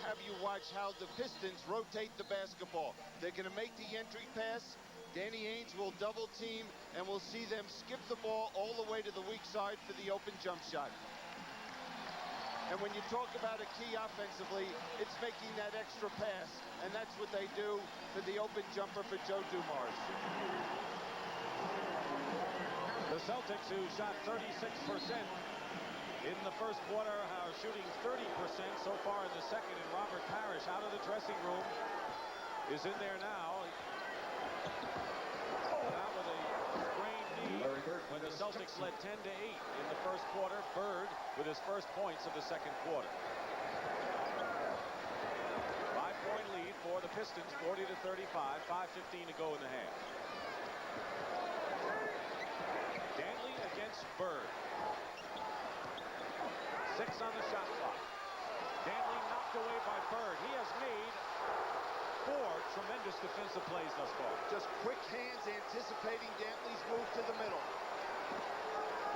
have you watch how the Pistons rotate the basketball. They're going to make the entry pass. Danny Ainge will double team, and we'll see them skip the ball all the way to the weak side for the open jump shot. And when you talk about a key offensively, it's making that extra pass, and that's what they do for the open jumper for Joe Dumars. The Celtics, who shot 36% in the first quarter, are shooting 30% so far in the second, and Robert Parrish out of the dressing room is in there now. Out with a sprained knee when the Celtics led 10-8 in the first quarter. Bird with his first points of the second quarter. 5-point lead for the Pistons, 40-35, 5:15 to go in the half. Dantley against Bird. 6 on the shot clock. Dantley knocked away by Bird. He has made 4 tremendous defensive plays thus far. Just quick hands anticipating Dantley's move to the middle.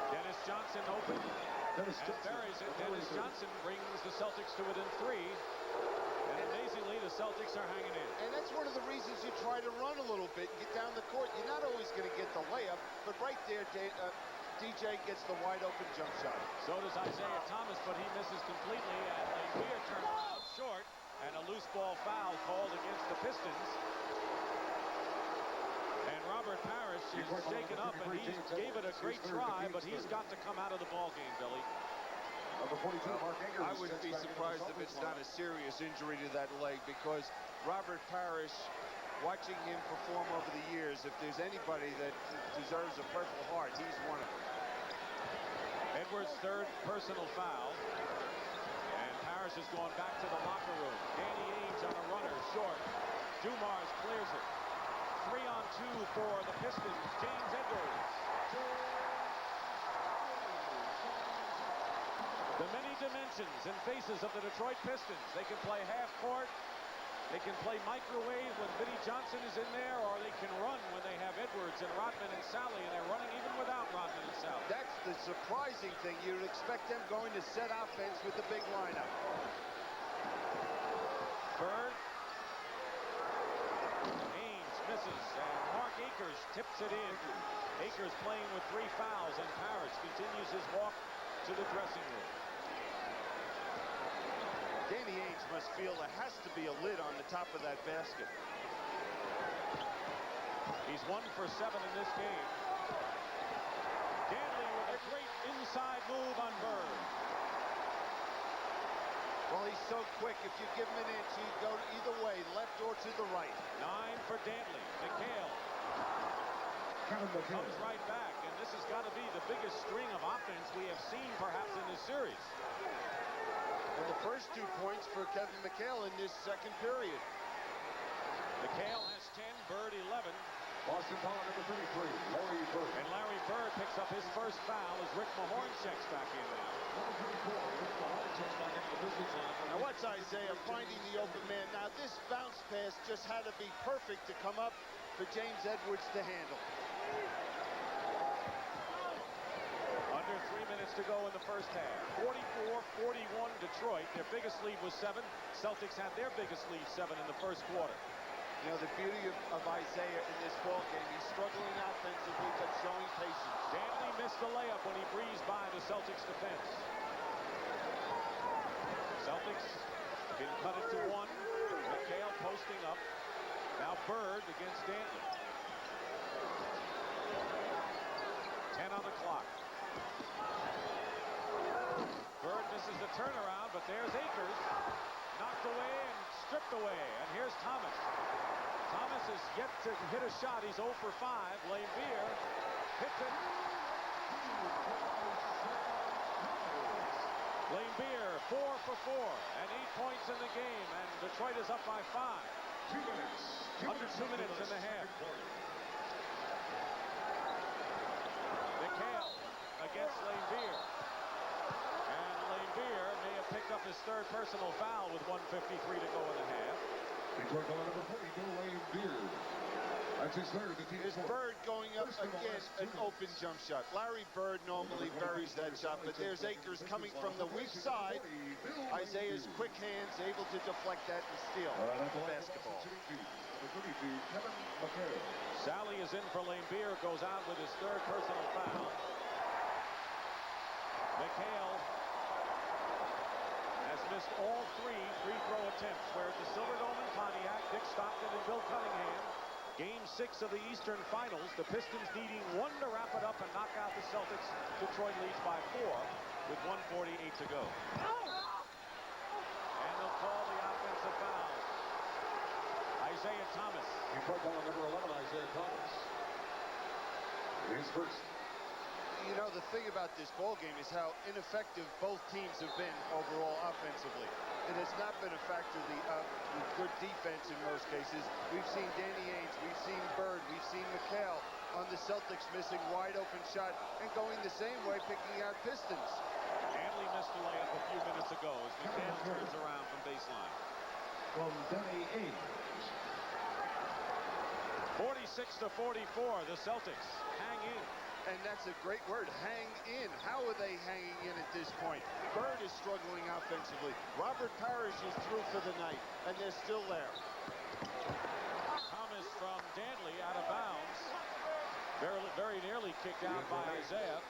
Dennis Johnson open and buries it. Dennis Johnson brings the Celtics to within 3. And amazingly, the Celtics are hanging in. And that's one of the reasons you try to run a little bit and get down the court. You're not always going to get the layup, but right there, DJ gets the wide open jump shot. So does Isiah Thomas, but he misses completely, and a clear turnaround short, and a loose ball foul called against the Pistons. And Robert Parrish is shaken up, and he gave it a great try, but he's got to come out of the ball game, Billy. I wouldn't be surprised if it's not a serious injury to that leg, because Robert Parrish, watching him perform over the years, if there's anybody that deserves a Purple Heart, he's one of them. Edwards' third personal foul. And Parrish is going back to the locker room. Danny Ainge on a runner, short. Dumars clears it. 3-on-2 for the Pistons. James Edwards. The many dimensions and faces of the Detroit Pistons. They can play half court. They can play microwave when Vinnie Johnson is in there, or they can run when they have Edwards and Rodman and Sally, and they're running even without Rodman and Sally. That's the surprising thing. You'd expect them going to set offense with the big lineup. Bird. Ainge misses, and Mark Akers tips it in. Akers playing with 3 fouls, and Parrish continues his walk to the dressing room. Danny Ainge must feel there has to be a lid on the top of that basket. He's 1 for 7 in this game. Dantley with a great inside move on Bird. Well, he's so quick. If you give him an inch, he'd go either way, left or to the right. 9 for Dantley. McHale comes right back, and this has got to be the biggest string of offense we have seen perhaps in this series. And the first 2 points for Kevin McHale in this second period. McHale has 10, Bird 11. Boston foul number 33, Larry Bird. And Larry Bird picks up his first foul as Rick Mahorn checks back in now. Number 34, Rick Mahorn checks back into the Pistons line. Now watch Isiah finding the open man. Now this bounce pass just had to be perfect to come up for James Edwards to handle. Under 3 minutes to go in the first half. 44-41 Detroit. Their biggest lead was 7. Celtics had their biggest lead 7 in the first quarter. You know, the beauty of Isiah in this ball game, he's struggling offensively but showing patience. Dantley missed the layup when he breezed by the Celtics defense. Celtics can cut it to 1. McHale posting up. Now Bird against Dantley. 10 on the clock. Bird misses the turnaround, but there's Akers. Knocked away and stripped away. And here's Thomas. Thomas is yet to hit a shot. He's 0 for 5. Laimbeer hits it. Laimbeer 4 for 4 and 8 points in the game, and Detroit is up by 5. 2 minutes. Under 2 minutes in the half. McHale against Laimbeer. And Laimbeer may have picked up his 3rd personal foul with 1:53 to go in the half. Detroit foul number 42, Larry Bird. That's his 3rd. The team's 4th. Bird going up against an open jump shot. Larry Bird normally buries that shot, but there's Akers coming from the weak side. Isiah's quick hands able to deflect that and steal the basketball. Number 32, Kevin McHale. Sally is in for Laimbeer, goes out with his 3rd personal foul. McHale has missed all 3 free throw attempts. Where at the Silverdome in Pontiac, Dick Stockton and Bill Cunningham. Game 6 of the Eastern Finals. The Pistons needing 1 to wrap it up and knock out the Celtics. Detroit leads by 4 with 1:48 to go. And they'll call the offensive foul. Isiah Thomas. Detroit foul number 11, Isiah Thomas. His first. You know, the thing about this ball game is how ineffective both teams have been overall offensively. It has not been a factor of the good defense in most cases. We've seen Danny Ainge, we've seen Bird, we've seen McHale on the Celtics missing wide open shot and going the same way, picking out Pistons. Dantley missed the layup a few minutes ago as McHale turns around from baseline. From Danny Ainge. 46-44, the Celtics hang in. And that's a great word, hang in. How are they hanging in at this point? Bird is struggling offensively. Robert Parrish is through for the night, and they're still there. Thomas from Dantley out of bounds. Very nearly kicked out by Isiah,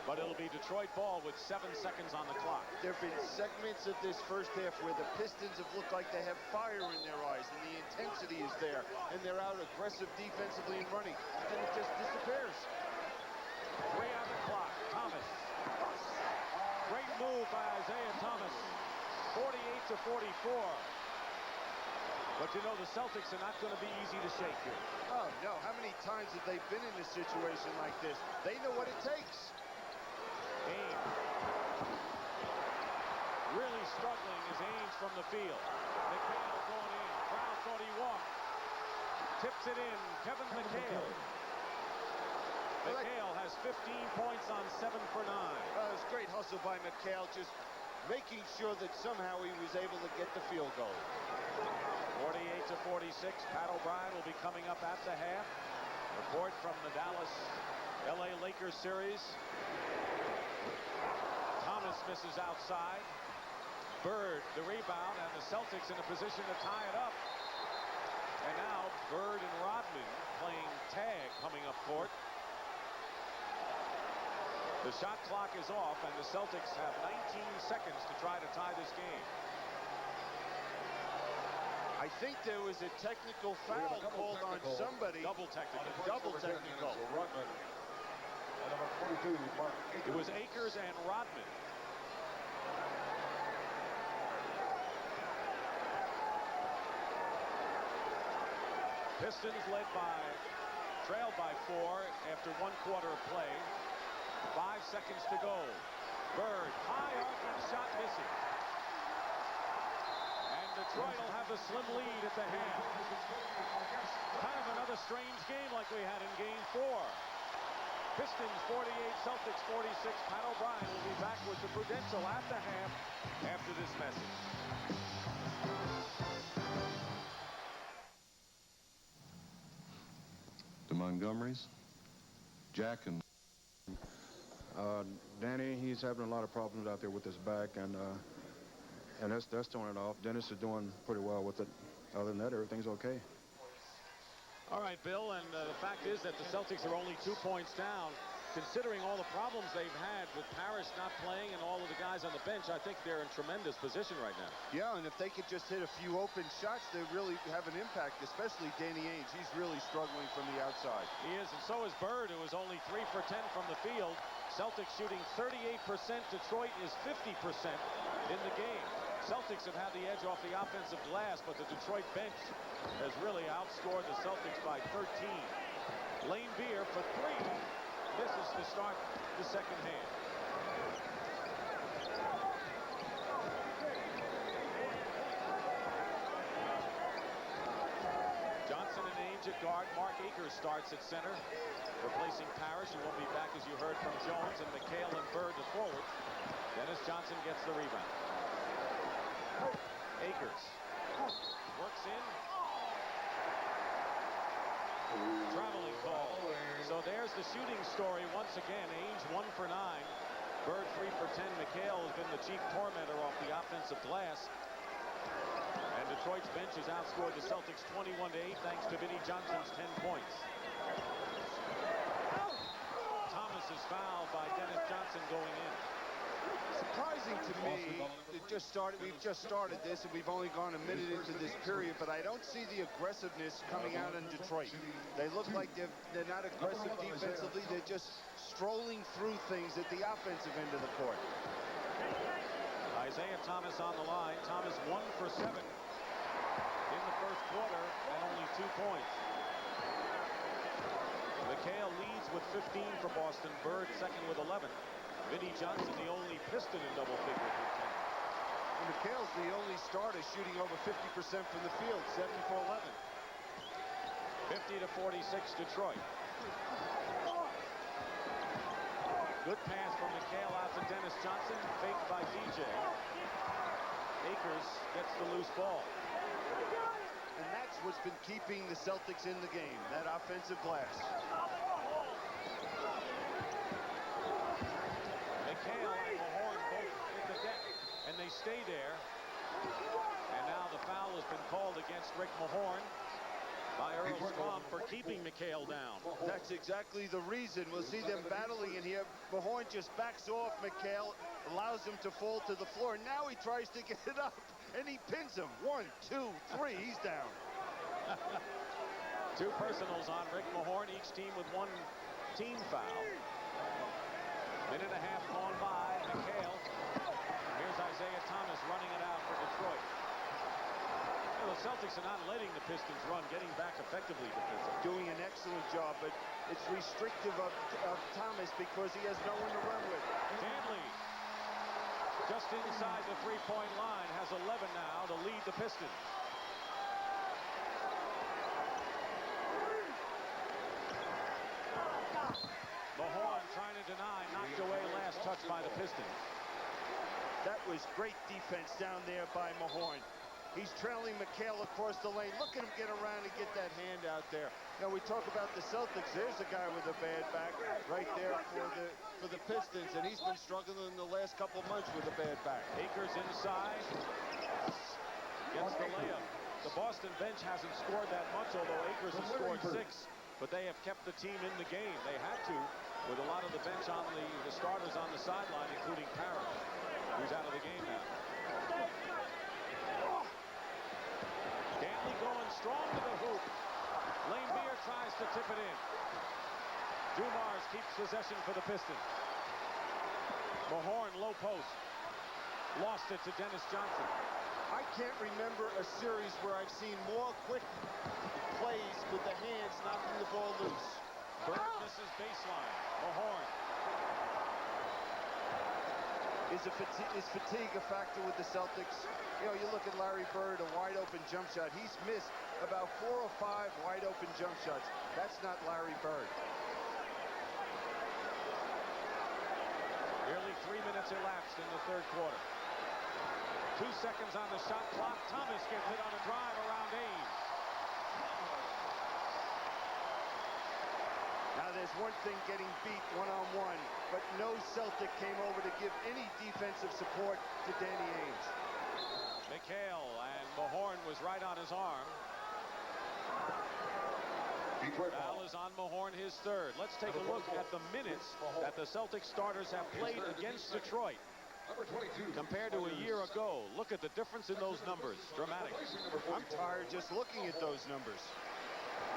but it'll be Detroit ball with 7 seconds on the clock. There have been segments of this first half where the Pistons have looked like they have fire in their eyes, and the intensity is there, and they're out aggressive defensively and running, and it just disappears. 3 on the clock. Thomas. Great move by Isiah Thomas. 48-44. But you know, the Celtics are not going to be easy to shake here. Oh, no. How many times have they been in a situation like this? They know what it takes. Ainge. Really struggling is Ainge from the field. McHale going in. Brown thought he walked. Tips it in. Kevin McHale. McHale has 15 points on 7 for 9. It was great hustle by McHale, just making sure that somehow he was able to get the field goal. 48-46. Pat O'Brien will be coming up at the half. Report from the Dallas-LA Lakers series. Thomas misses outside. Bird the rebound, and the Celtics in a position to tie it up. And now Bird and Rodman playing tag coming up court. The shot clock is off, and the Celtics have 19 seconds to try to tie this game. I think there was a technical foul called on somebody. Double technical. Double technical. It was Akers and Rodman. Pistons trailed by 4 after 1 quarter of play. 5 seconds to go. Bird, high arcing shot missing. And Detroit will have the slim lead at the half. Kind of another strange game like we had in game 4. Pistons 48, Celtics 46. Pat O'Brien will be back with the Prudential at the half after this message. The Montgomerys, Jack and Danny, he's having a lot of problems out there with his back, and that's throwing it off. Dennis is doing pretty well with it. Other than that, everything's okay. All right, Bill, and the fact is that the Celtics are only 2 points down. Considering all the problems they've had with Parrish not playing and all of the guys on the bench, I think they're in tremendous position right now. Yeah, and if they could just hit a few open shots, they really have an impact, especially Danny Ainge. He's really struggling from the outside. He is, and so is Bird, who is only 3 for 10 from the field. Celtics shooting 38%. Detroit is 50% in the game. Celtics have had the edge off the offensive glass, but the Detroit bench has really outscored the Celtics by 13. Lane Beer for 3. This is to start the second half. Johnson and Ainge at guard. Mark Akers starts at center, replacing Parrish, who won't be back, as you heard from Jones, and McHale and Bird the forward. Dennis Johnson gets the rebound. Akers works in. Traveling call. So there's the shooting story once again. Ainge 1 for 9. Bird 3 for 10. McHale has been the chief tormentor off the offensive glass. And Detroit's bench has outscored the Celtics 21-8 thanks to Vinnie Johnson's 10 points. Thomas is fouled by Dennis Johnson going in. Surprising to me, we've just started this, and we've only gone a minute into this period, but I don't see the aggressiveness coming out in Detroit. They look like they're not aggressive defensively. They're just strolling through things at the offensive end of the court. Isiah Thomas on the line. Thomas 1 for 7 in the first quarter and only 2 points. McHale leads with 15 for Boston. Bird second with 11. Vinnie Johnson, the only Piston in double figures with 10. And McHale's the only starter shooting over 50% from the field, 7 for 11. 50-46 Detroit. Good pass from McHale out to Dennis Johnson, faked by DJ. Akers gets the loose ball. And that's what's been keeping the Celtics in the game, that offensive glass. McHale and Mahorn both hit the deck, and they stay there. And now the foul has been called against Rick Mahorn by Earl Strom for keeping McHale down. That's exactly the reason. We'll see them battling in here. Mahorn just backs off McHale, allows him to fall to the floor. Now he tries to get it up, and he pins him. 1, 2, 3, he's down. 2 personals on Rick Mahorn, each team with 1 team foul. Minute and a half gone by. McHale. Here's Isiah Thomas running it out for Detroit. Well, the Celtics are not letting the Pistons run, getting back effectively defensively. Doing an excellent job, but it's restrictive of Thomas because he has no one to run with. Danley, just inside the three-point line, has 11 now to lead the Pistons. Mahorn trying to deny, knocked away last touch by the Pistons. That was great defense down there by Mahorn. He's trailing McHale across the lane. Look at him get around and get that hand out there. Now we talk about the Celtics. There's a guy with a bad back right there for the Pistons, and he's been struggling in the last couple of months with a bad back. Akers inside. Gets the layup. The Boston bench hasn't scored that much, although Akers has scored 6. But they have kept the team in the game. They had to, with a lot of the bench on the starters on the sideline, including Parrish, who's out of the game now. Danley going strong to the hoop. Lane Beer tries to tip it in. Dumars keeps possession for the Pistons. Mahorn low post. Lost it to Dennis Johnson. I can't remember a series where I've seen more quick plays with the hands knocking the ball loose. Bird misses baseline. Mahorn. Is fatigue a factor with the Celtics? You know, you look at Larry Bird, a wide open jump shot. He's missed about 4 or 5 wide open jump shots. That's not Larry Bird. Nearly 3 minutes elapsed in the third quarter. 2 seconds on the shot clock. Thomas gets hit on a drive around Ames. Now there's one thing getting beat one-on-one, but no Celtic came over to give any defensive support to Danny Ainge. McHale, and Mahorn was right on his arm. Foul is on Mahorn, his third. Let's take a look at the minutes that the Celtics starters have played against Detroit compared to a year ago. Look at the difference in those numbers. Dramatic. I'm tired just looking at those numbers.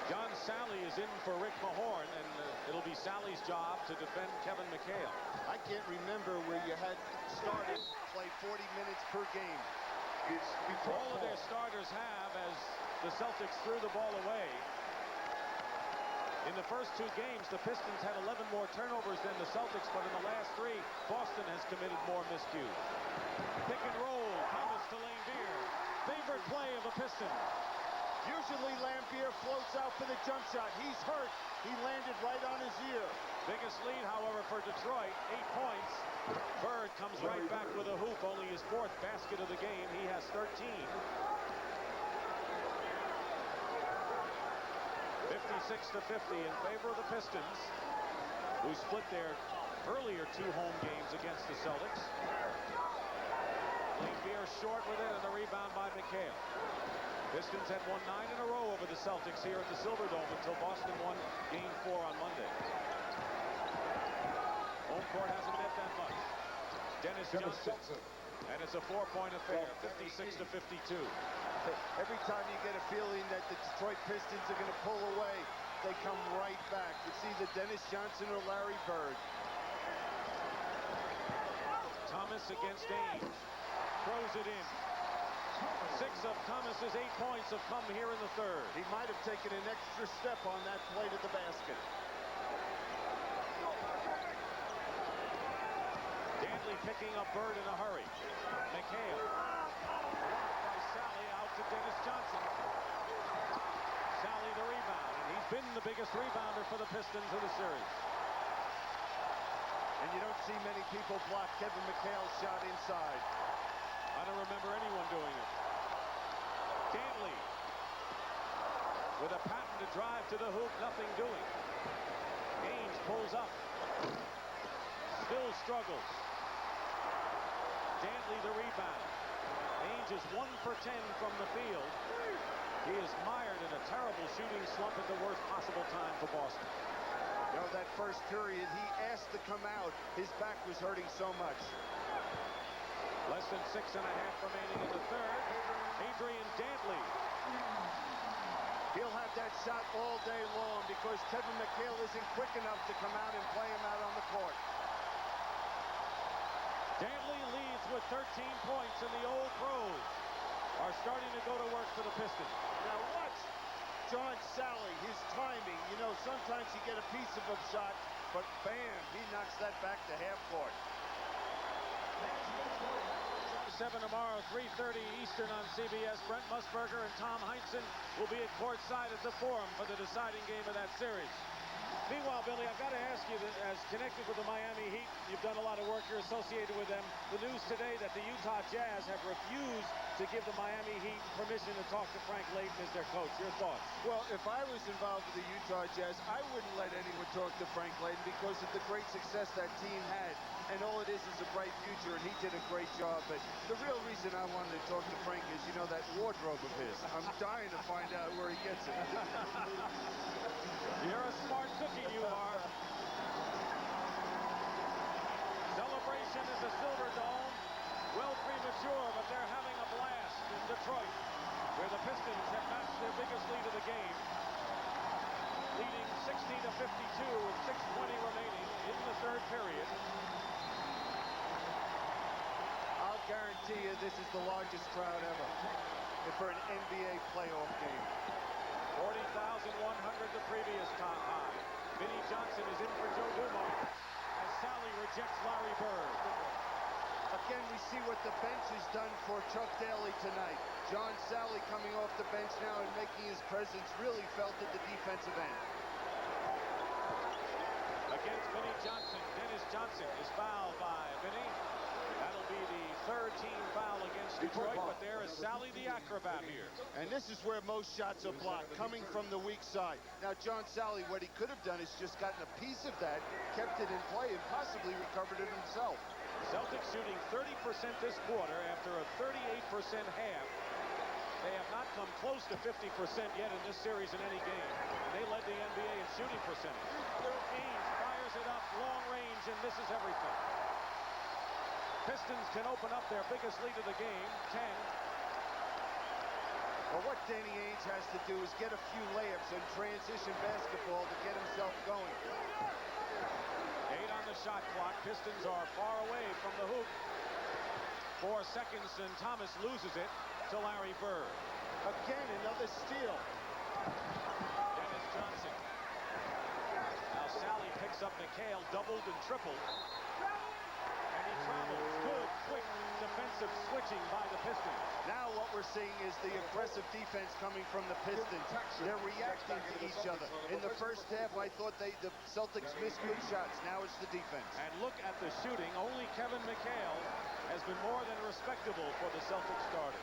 John Sally is in for Rick Mahorn, and it'll be Sally's job to defend Kevin McHale. I can't remember where you had started play 40 minutes per game. All of their starters have, as the Celtics threw the ball away. In the first 2 games, the Pistons had 11 more turnovers than the Celtics, but in the last 3, Boston has committed more miscues. Pick and roll, Thomas to Lambier. Favorite play of the Pistons. Usually Lambier floats out for the jump shot. He's hurt. He landed right on his ear. Biggest lead, however, for Detroit, 8 points. Bird comes right back with a hoop, only his 4th basket of the game. He has 13. 56-50 in favor of the Pistons, who split their earlier 2 home games against the Celtics. Lambier short with it, and the rebound by McHale. Pistons had won 9 in a row over the Celtics here at the Silverdome until Boston won Game 4 on Monday. Home court hasn't meant that much. Dennis Johnson. And it's a 4-point affair, 56-52. Every time you get a feeling that the Detroit Pistons are going to pull away, they come right back. It's either Dennis Johnson or Larry Bird. Thomas against Ainge. Throws it in. 6 of Thomas's 8 points have come here in the third. He might have taken an extra step on that play to the basket. Dantley picking up Bird in a hurry. McHale. By Sally out to Dennis Johnson. Sally the rebound, and he's been the biggest rebounder for the Pistons of the series. And you don't see many people block Kevin McHale's shot inside. I don't remember anyone doing it. Dantley with a patented drive to the hoop, nothing doing. Ainge pulls up. Still struggles. Dantley the rebound. Ainge is 1 for 10 from the field. He is mired in a terrible shooting slump at the worst possible time for Boston. You know, that first period, he asked to come out. His back was hurting so much. Less than 6.5 remaining in the third. Adrian Dantley. He'll have that shot all day long because Kevin McHale isn't quick enough to come out and play him out on the court. Dantley leads with 13 points, and the old pros are starting to go to work for the Pistons. Now watch John Sally, his timing. You know, sometimes you get a piece of a shot, but bam, he knocks that back to half court. 7 tomorrow, 3:30 Eastern on CBS. Brent Musburger and Tom Heinsohn will be at courtside at the Forum for the deciding game of that series. Meanwhile, Billy, I've got to ask you, that as connected with the Miami Heat, you've done a lot of work, you're associated with them. The news today that the Utah Jazz have refused to give the Miami Heat permission to talk to Frank Layton as their coach. Your thoughts? Well, if I was involved with the Utah Jazz, I wouldn't let anyone talk to Frank Layton because of the great success that team had. And all it is a bright future, and he did a great job. But the real reason I wanted to talk to Frank is, you know, that wardrobe of his. I'm dying to find out where he gets it. You're a smart cookie, you are. Celebration at the Silverdome. Well, premature, but they're having a blast in Detroit, where the Pistons have matched their biggest lead of the game, leading 60-52 with 6:20 remaining in the third period. I'll guarantee you this is the largest crowd ever for an NBA playoff game. 40,100 the previous time high. Vinnie Johnson is in for Joe Dumars as Sally rejects Larry Bird. Again, we see what the bench has done for Chuck Daly tonight. John Sally coming off the bench now and making his presence really felt at the defensive end. Against Vinnie Johnson, Dennis Johnson is fouled by Vinnie. That'll be the third team foul against Detroit, but there is Sally the acrobat here. And this is where most shots are blocked, coming from the weak side. Now, John Sally, what he could have done is just gotten a piece of that, kept it in play, and possibly recovered it himself. Celtics shooting 30% this quarter after a 38% half. They have not come close to 50% yet in this series in any game. And they led the NBA in shooting percentage. Haynes fires it up, long range, and misses everything. Pistons can open up their biggest lead of the game, 10. Well, what Danny Ainge has to do is get a few layups in transition basketball to get himself going. 8 on the shot clock. Pistons are far away from the hoop. 4 seconds, and Thomas loses it to Larry Bird. Again, another steal. Dennis Johnson. Now Sally picks up McHale, doubled and tripled. And he travels. Good, quick defensive switching by the Pistons. Now what we're seeing is the aggressive defense coming from the Pistons. They're reacting to each other. In the first half, I thought the Celtics missed good shots. Now it's the defense. And look at the shooting. Only Kevin McHale has been more than respectable for the Celtics starter.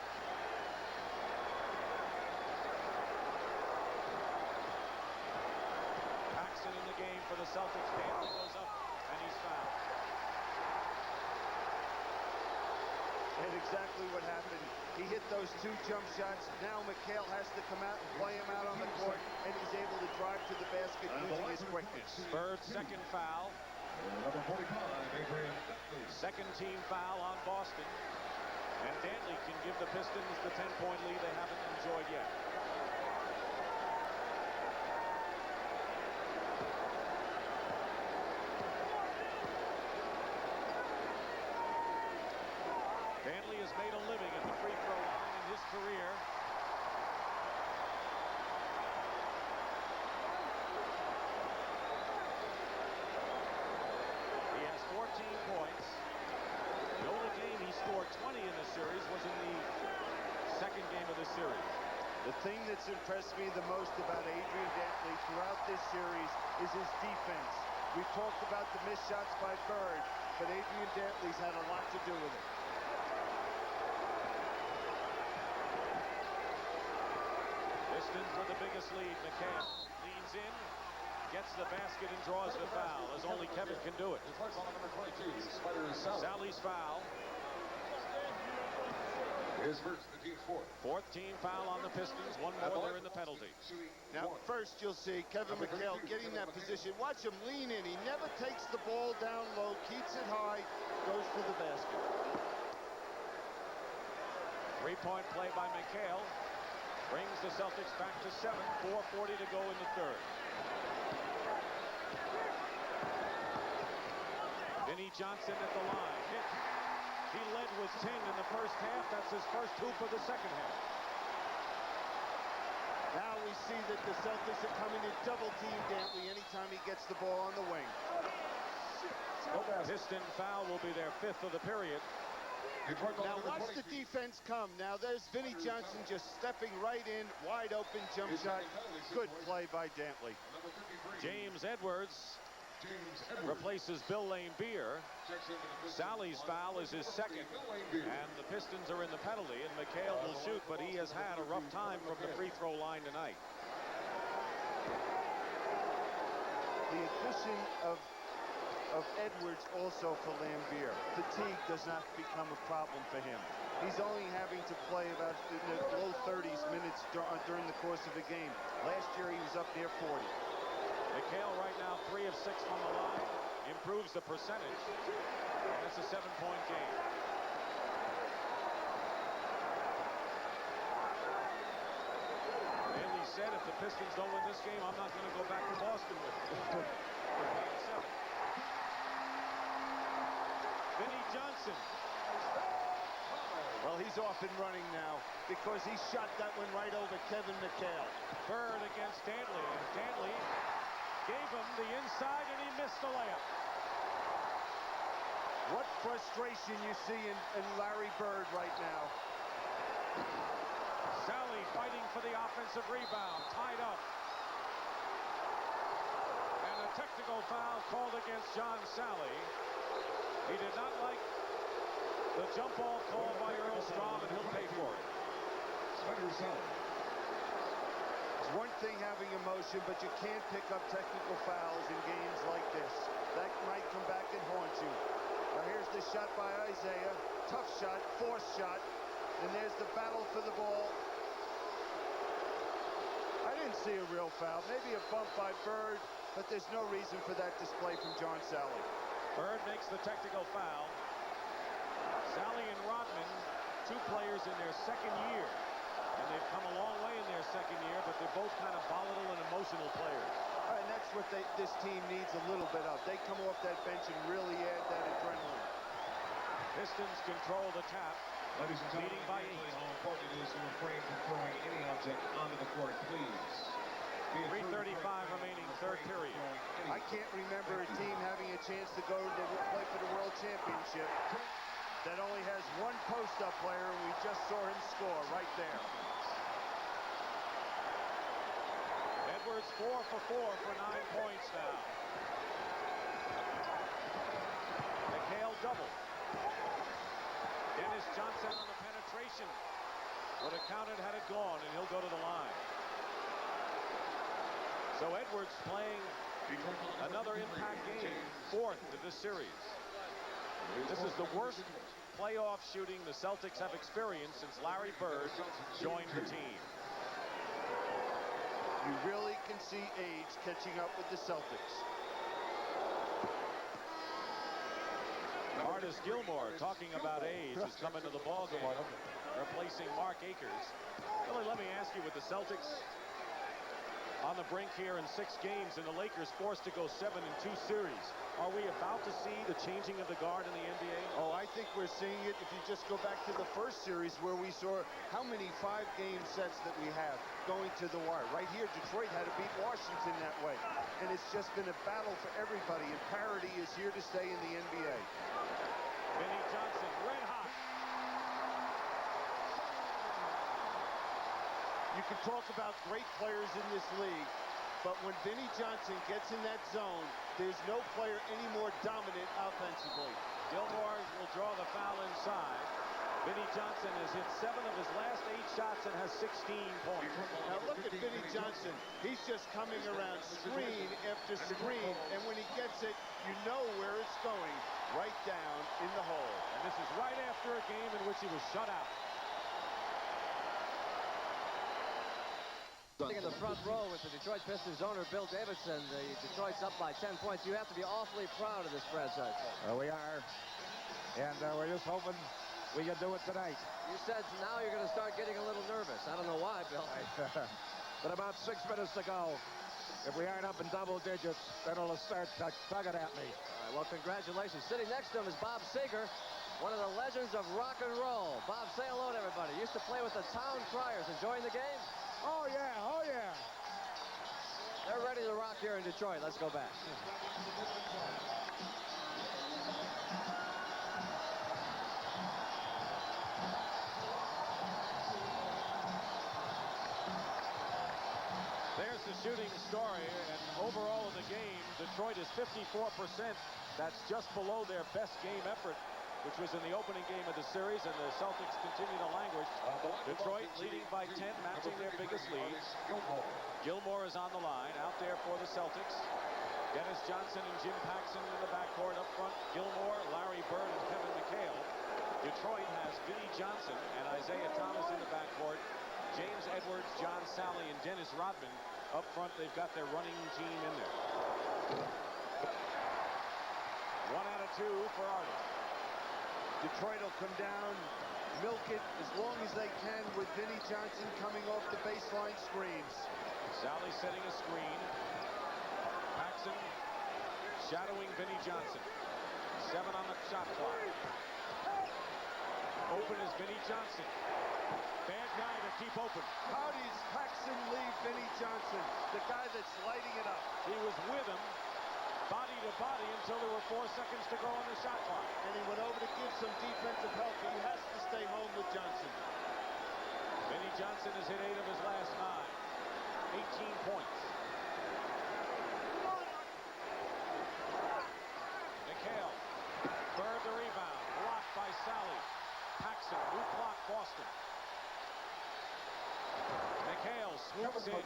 Paxson in the game for the Celtics. Danley goes up, and he's fouled. And exactly what happened. He hit those 2 jump shots. Now McHale has to come out and play him out on the court, and he's able to drive to the basket using his quickness. Bird's second foul. Number 45, Adrian. Second team foul on Boston. And Danley can give the Pistons the 10-point lead they haven't enjoyed yet. Danley has made a living at the free throw line in his career. He has 14 points. The only game he scored 20 in the series was in the second game of the series. The thing that's impressed me the most about Adrian Dantley throughout this series is his defense. We've talked about the missed shots by Bird, but Adrian Dantley's had a lot to do with it. Pistons with the biggest lead. McHale leans in, gets the basket, and draws the foul, as only Kevin can do it. Sally's foul. His first, the team's fourth. 4th team foul on the Pistons. One more, they're in the penalty. Now, first you'll see Kevin McHale getting that position. Watch him lean in. He never takes the ball down low, keeps it high, goes to the basket. 3-point play by McHale. Brings the Celtics back to 7. 4:40 to go in the third. Vinnie Johnson at the line. Hit. He led with 10 in the first half. That's his first hoop of the second half. Now we see that the Celtics are coming to double team Dantley anytime he gets the ball on the wing. Piston foul will be their 5th of the period. Now watch the defense come. Now there's Vinnie Johnson just stepping right in, wide open jump shot. Good play by Dantley. James Edwards replaces Bill Laimbeer. Sally's foul is his second. And the Pistons are in the penalty, and McHale will shoot, but he has had a rough time from the free throw line tonight. The addition of Edwards also for Laimbeer. Fatigue does not become a problem for him. He's only having to play about in the low 30s minutes during the course of a game. Last year he was up near 40. McHale right now 3 of 6 from the line. Improves the percentage. And it's a 7-point game. Bailey said if the Pistons don't win this game, I'm not going to go back to Boston with them. Vinnie Johnson. He's off and running now because he shot that one right over Kevin McHale. Bird against Dantley, and Dantley gave him the inside, and he missed the layup. What frustration you see in Larry Bird right now. Sally fighting for the offensive rebound, tied up. And a technical foul called against John Sally. He did not like the jump ball call by Earl Strom, and he'll pay for it. It's one thing having emotion, but you can't pick up technical fouls in games like this. That might come back and haunt you. Now here's the shot by Isiah. Tough shot, forced shot. And there's the battle for the ball. I didn't see a real foul. Maybe a bump by Bird, but there's no reason for that display from John Sally. Bird makes the technical foul. Sally and Rodman, two players in their second year. And they've come a long way in their second year, but they're both kind of volatile and emotional players. And that's what this team needs a little bit of. They come off that bench and really add that adrenaline. Pistons control the tap. Ladies and gentlemen, leading by 8. How important it is to refrain from throwing any object onto the court, please. 3:35 remaining, third period. I can't remember a team having a chance to go to play for the World Championship that only has one post-up player, and we just saw him score right there. Edwards 4 for 4 for 9 points now. McHale double. Dennis Johnson on the penetration. Would have counted had it gone, and he'll go to the line. So Edwards playing another impact game, 4th of this series. This is the worst playoff shooting the Celtics have experienced since Larry Bird joined the team. You really can see age catching up with the Celtics. Artis Gilmore, talking about age, is coming to the ballgame, replacing Mark Akers. Really, let me ask you, with the Celtics on the brink here in 6 games and the Lakers forced to go 7-2 series, are we about to see the changing of the guard in the NBA? Oh, I think we're seeing it if you just go back to the first series where we saw how many 5-game sets that we have going to the wire. Right here, Detroit had to beat Washington that way. And it's just been a battle for everybody, and parity is here to stay in the NBA. Vinnie Johnson, red hot. You can talk about great players in this league, but when Vinnie Johnson gets in that zone, there's no player any more dominant offensively. Gilmore will draw the foul inside. Vinnie Johnson has hit 7 of his last 8 shots and has 16 points. Now look at Vinnie Johnson. He's just coming around screen after screen, and when he gets it, you know where it's going, right down in the hole. And this is right after a game in which he was shut out. In the front row with the Detroit Pistons owner, Bill Davidson. The Detroit's up by 10 points. You have to be awfully proud of this franchise. We are. And we're just hoping we can do it tonight. You said now you're going to start getting a little nervous. I don't know why, Bill. But about 6 minutes to go. If we aren't up in double digits, then it'll start tugging at me. All right, well, congratulations. Sitting next to him is Bob Seger, one of the legends of rock and roll. Bob, say hello to everybody. Used to play with the Town Criers. Enjoying the game? Oh, yeah. Oh, yeah. They're ready to rock here in Detroit. Let's go back. There's the shooting story, and overall in the game, Detroit is 54%. That's just below their best game effort, which was in the opening game of the series, and the Celtics continue to languish. Detroit leading by 10, matching their biggest lead. Gilmore is on the line, out there for the Celtics. Dennis Johnson and Jim Paxson in the backcourt. Up front, Gilmore, Larry Bird, and Kevin McHale. Detroit has Vinnie Johnson and Isiah Thomas in the backcourt. James Edwards, John Sally, and Dennis Rodman. Up front, they've got their running team in there. 1 out of 2 for Artis. Detroit will come down, milk it as long as they can with Vinnie Johnson coming off the baseline screens. Sally setting a screen. Paxson shadowing Vinnie Johnson. 7 on the shot clock. Open is Vinnie Johnson. Bad guy to keep open. How does Paxson leave Vinnie Johnson, the guy that's lighting it up? He was with him, body to body, until there were 4 seconds to go on the shot clock. And he went over to give some defensive help. He has to stay home with Johnson. Vinnie Johnson has hit 8 of his last 9. 18 points. McHale. Bird the rebound. Blocked by Sally. Paxson. New clock, Boston. McHale swoops in.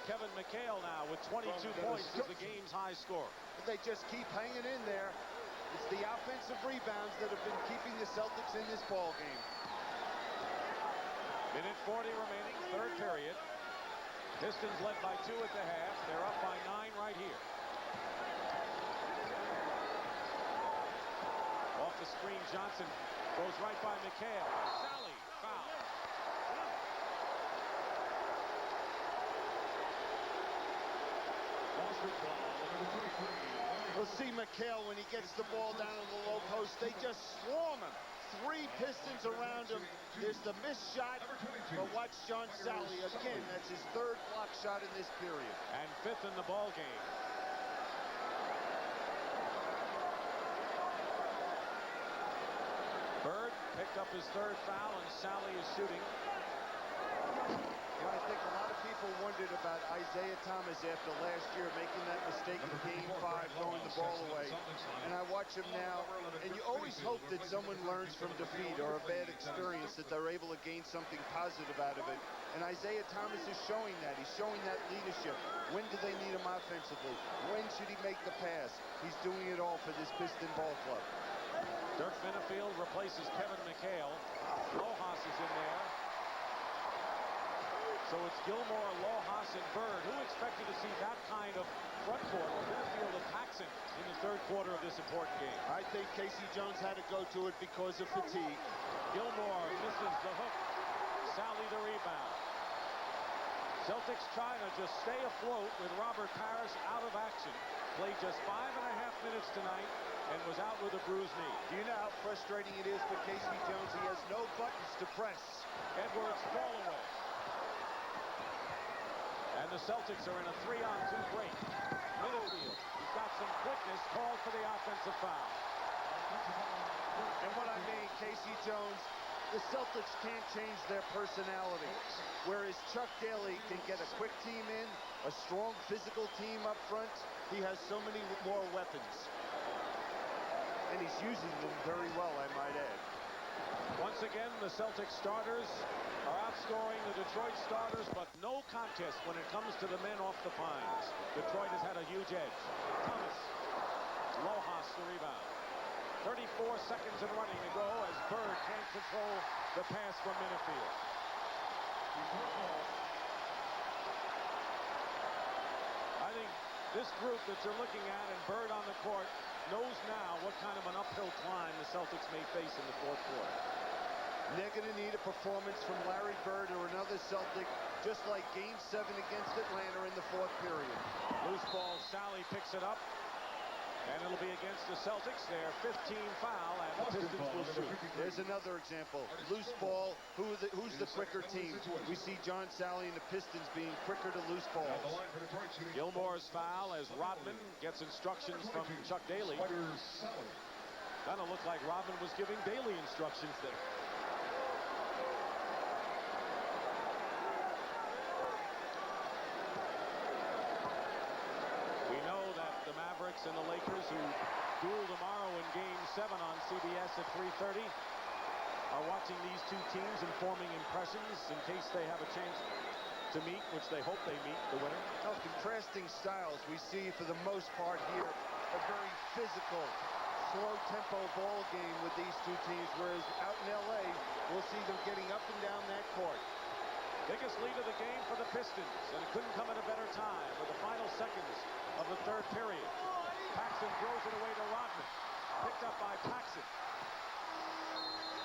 Kevin McHale now with 22 points is the game's high score. They just keep hanging in there. It's the offensive rebounds that have been keeping the Celtics in this ball game. Minute 40 remaining, third period. Pistons led by 2 at the half. They're up by 9 right here. Off the screen, Johnson goes right by McHale. Sally, foul. We'll see McHale when he gets the ball down in the low post. They just swarm him. 3 Pistons around him. There's the missed shot, but watch John Sally. Again, that's his 3rd block shot in this period. And 5th in the ball game. Bird picked up his 3rd foul, and Sally is shooting. I think a lot of people wondered about Isiah Thomas after last year making that mistake in Game 5, throwing the ball away. And I watch him now, and you always hope that someone learns from defeat or a bad experience, that they're able to gain something positive out of it. And Isiah Thomas is showing that. He's showing that leadership. When do they need him offensively? When should he make the pass? He's doing it all for this Piston ball club. Dirk Benefield replaces Kevin McHale. Lojas is in there. So it's Gilmore, Lojas, and Bird. Who expected to see that kind of front court with Benefield and Paxson in the 3rd quarter of this important game? I think Casey Jones had to go to it because of fatigue. Gilmore misses the hook. Sally the rebound. Celtics trying to just stay afloat with Robert Parrish out of action. Played just 5.5 minutes tonight and was out with a bruised knee. Do you know how frustrating it is for Casey Jones? He has no buttons to press. Edwards fall away. And the Celtics are in a 3-on-2 break. Benefield, he's got some quickness, called for the offensive foul. And what I mean, Casey Jones, the Celtics can't change their personality. Whereas Chuck Daly can get a quick team in, a strong physical team up front. He has so many more weapons. And he's using them very well, I might add. Once again, the Celtics starters are outscoring the Detroit starters, but no contest when it comes to the men off the Pines. Detroit has had a huge edge. Thomas, Lojas the rebound. 34 seconds and running to go as Bird can't control the pass from Benefield. I think this group that you're looking at and Bird on the court knows now what kind of an uphill climb the Celtics may face in the 4th quarter. They're going to need a performance from Larry Bird or another Celtic, just like Game 7 against Atlanta in the 4th period. Loose ball, Sally picks it up, and it'll be against the Celtics. Their 15 foul, and the Pistons will shoot. There's another example. Loose ball, who's the quicker team? We see John Sally and the Pistons being quicker to loose balls. Gilmore's foul as Rodman gets instructions from Chuck Daly. Kind of looked like Rodman was giving Daly instructions there. And the Lakers, who duel tomorrow in Game 7 on CBS at 3:30, are watching these 2 teams and forming impressions in case they have a chance to meet, which they hope they meet, the winner. Oh, contrasting styles. We see, for the most part here, a very physical, slow-tempo ball game with these 2 teams, whereas out in L.A., we'll see them getting up and down that court. Biggest lead of the game for the Pistons, and it couldn't come at a better time with the final seconds of the 3rd period. Paxson throws it away to Rodman. Picked up by Paxson.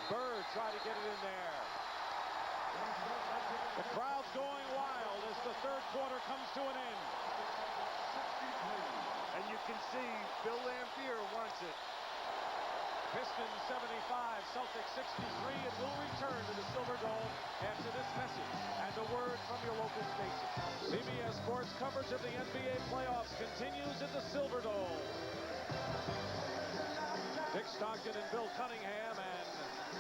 Bird tried to get it in there. The crowd's going wild as the 3rd quarter comes to an end. And you can see Bill Laimbeer wants it. Pistons 75, Celtics 63, and we'll return to the Silverdome after this message and a word from your local station. CBS Sports coverage of the NBA playoffs continues at the Silverdome. Dick Stockton and Bill Cunningham, and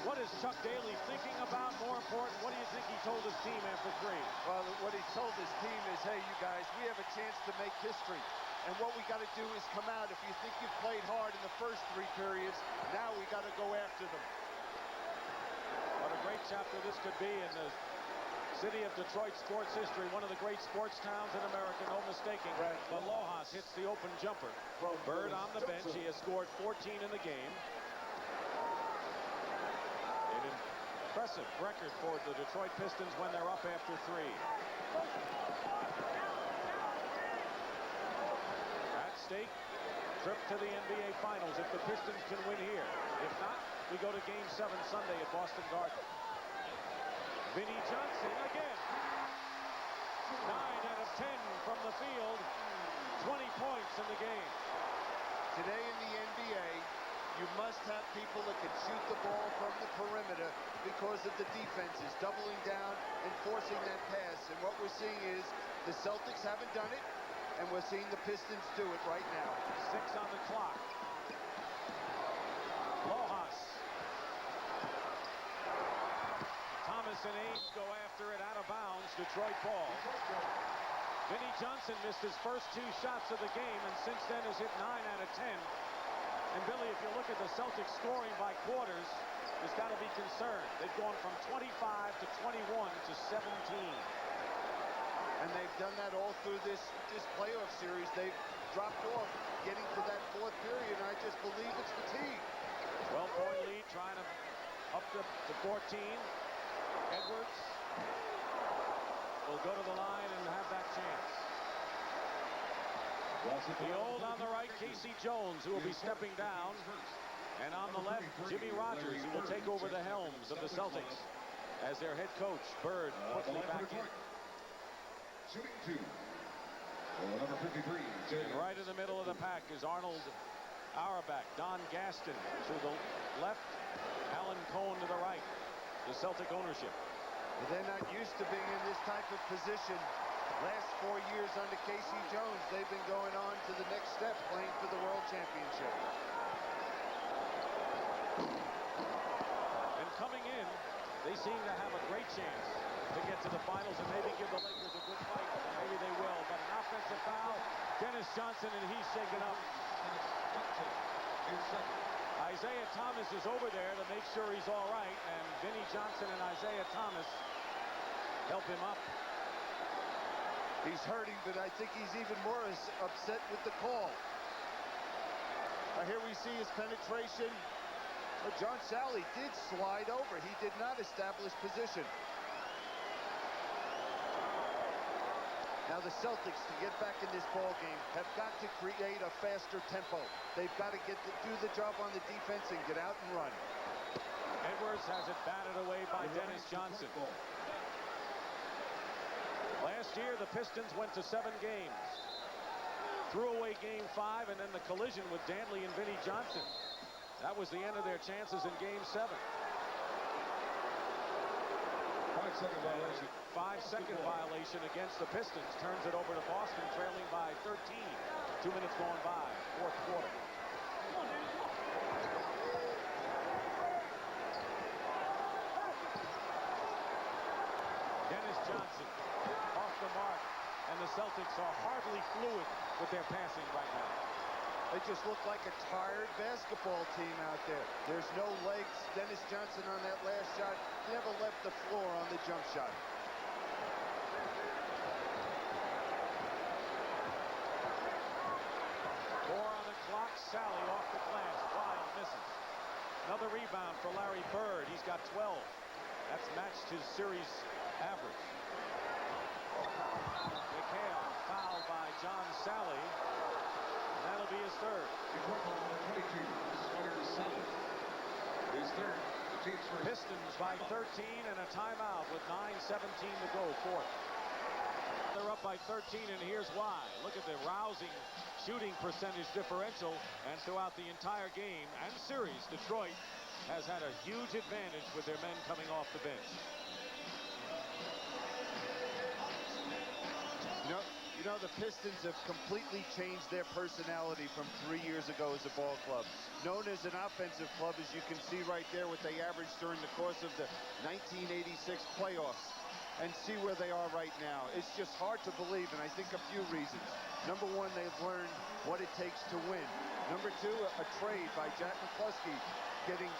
what is Chuck Daly thinking about? More important, what do you think he told his team after 3? Well, what he told his team is, hey, you guys, we have a chance to make history. And what we got to do is come out. If you think you've played hard in the first 3 periods, now we got to go after them. What a great chapter this could be in the city of Detroit sports history. One of the great sports towns in America, no mistaking. Right. But Lojas hits the open jumper. Bird on the bench. He has scored 14 in the game. An impressive record for the Detroit Pistons when they're up after 3. Stake, trip to the NBA Finals if the Pistons can win here. If not, we go to Game 7 Sunday at Boston Garden. Vinnie Johnson again. 9 out of 10 from the field. 20 points in the game. Today in the NBA, you must have people that can shoot the ball from the perimeter because of the defenses doubling down and forcing that pass. And what we're seeing is the Celtics haven't done it. And we're seeing the Pistons do it right now. 6 on the clock. Lojas. Thomas and Ames go after it out of bounds. Detroit ball. Vinnie Johnson missed his first 2 shots of the game, and since then has hit 9 out of 10. And Billy, if you look at the Celtics scoring by quarters, there's got to be concern. They've gone from 25 to 21 to 17. And they've done that all through this playoff series. They've dropped off getting to that 4th period, and I just believe it's fatigue. 12-point lead, trying to up to 14. Edwards will go to the line and have that chance. The old on the right, Casey Jones, who will be stepping down. And on the left, Jimmy Rogers, who will take over the helms of the Celtics as their head coach. Bird quickly back in. Shooting 2. Number 53. Right in the middle of the pack is Arnold Auerbach, Don Gaston to the left, Alan Cohen to the right. The Celtic ownership. They're not used to being in this type of position. Last 4 years under Casey Jones, they've been going on to the next step, playing for the World Championship. And coming in, they seem to have a great chance to get to the finals and maybe give the Lakers a good fight. And maybe they will. But an offensive foul. Dennis Johnson, and he's shaken up. Isiah Thomas is over there to make sure he's all right. And Vinnie Johnson and Isiah Thomas help him up. He's hurting, but I think he's even more upset with the call. Here we see his penetration. But John Sally did slide over. He did not establish position. Now the Celtics, to get back in this ball game, have got to create a faster tempo. They've got to do the job on the defense and get out and run. Edwards has it batted away by Dennis Johnson. Last year, the Pistons went to 7 games. Threw away Game 5, and then the collision with Dantley and Vinnie Johnson. That was the end of their chances in Game 7. 5-second violation. 5-second violation against the Pistons. Turns it over to Boston, trailing by 13. 2 minutes going by, 4th quarter. Dennis Johnson off the mark, and the Celtics are hardly fluid with their passing right now. They just look like a tired basketball team out there. There's no legs. Dennis Johnson on that last shot never left the floor on the jump shot. Sally off the glass. Wild misses. Another rebound for Larry Bird. He's got 12. That's matched his series average. McHale fouled by John Sally. And that'll be his 3rd. His 3rd. Pistons by 13 and a timeout with 9:17 to go, 4th. They're up by 13, and here's why. Look at the rousing shooting percentage differential, and throughout the entire game and series, Detroit has had a huge advantage with their men coming off the bench. You know, the Pistons have completely changed their personality from 3 years ago as a ball club. Known as an offensive club, as you can see right there, what they averaged during the course of the 1986 playoffs, and see where they are right now. It's just hard to believe, and I think a few reasons. Number one, they've learned what it takes to win. Number two, a trade by Jack McCluskey, getting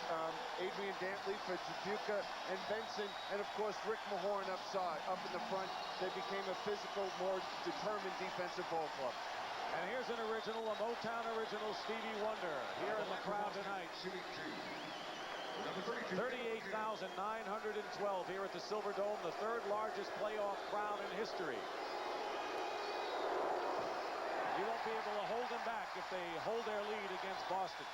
Adrian Dantley for Tripucka and Benson, and of course Rick Mahorn up in the front. They became a physical, more determined defensive ball club. And here's an original, a Motown original, Stevie Wonder, here in the crowd tonight. 38,912 here at the Silverdome, the third largest playoff crowd in history. You won't be able to hold them back if they hold their lead against Boston.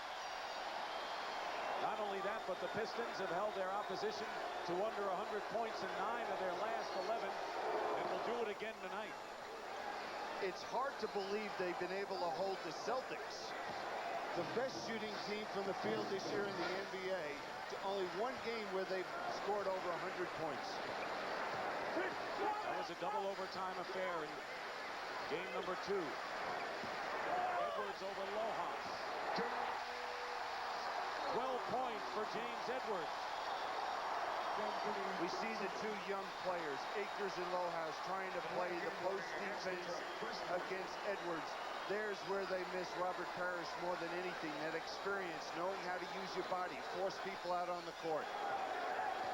Not only that, but the Pistons have held their opposition to under 100 points in 9 of their last 11, and will do it again tonight. It's hard to believe they've been able to hold the Celtics, the best shooting team from the field this year in the NBA, to only one game where they've scored over 100 points. That was a double overtime affair in game number 2. Edwards over Lojas. 12 points for James Edwards. We see the two young players, Akers and Lojas, trying to play the post defense against Edwards. There's where they miss Robert Parrish more than anything, that experience, knowing how to use your body, force people out on the court.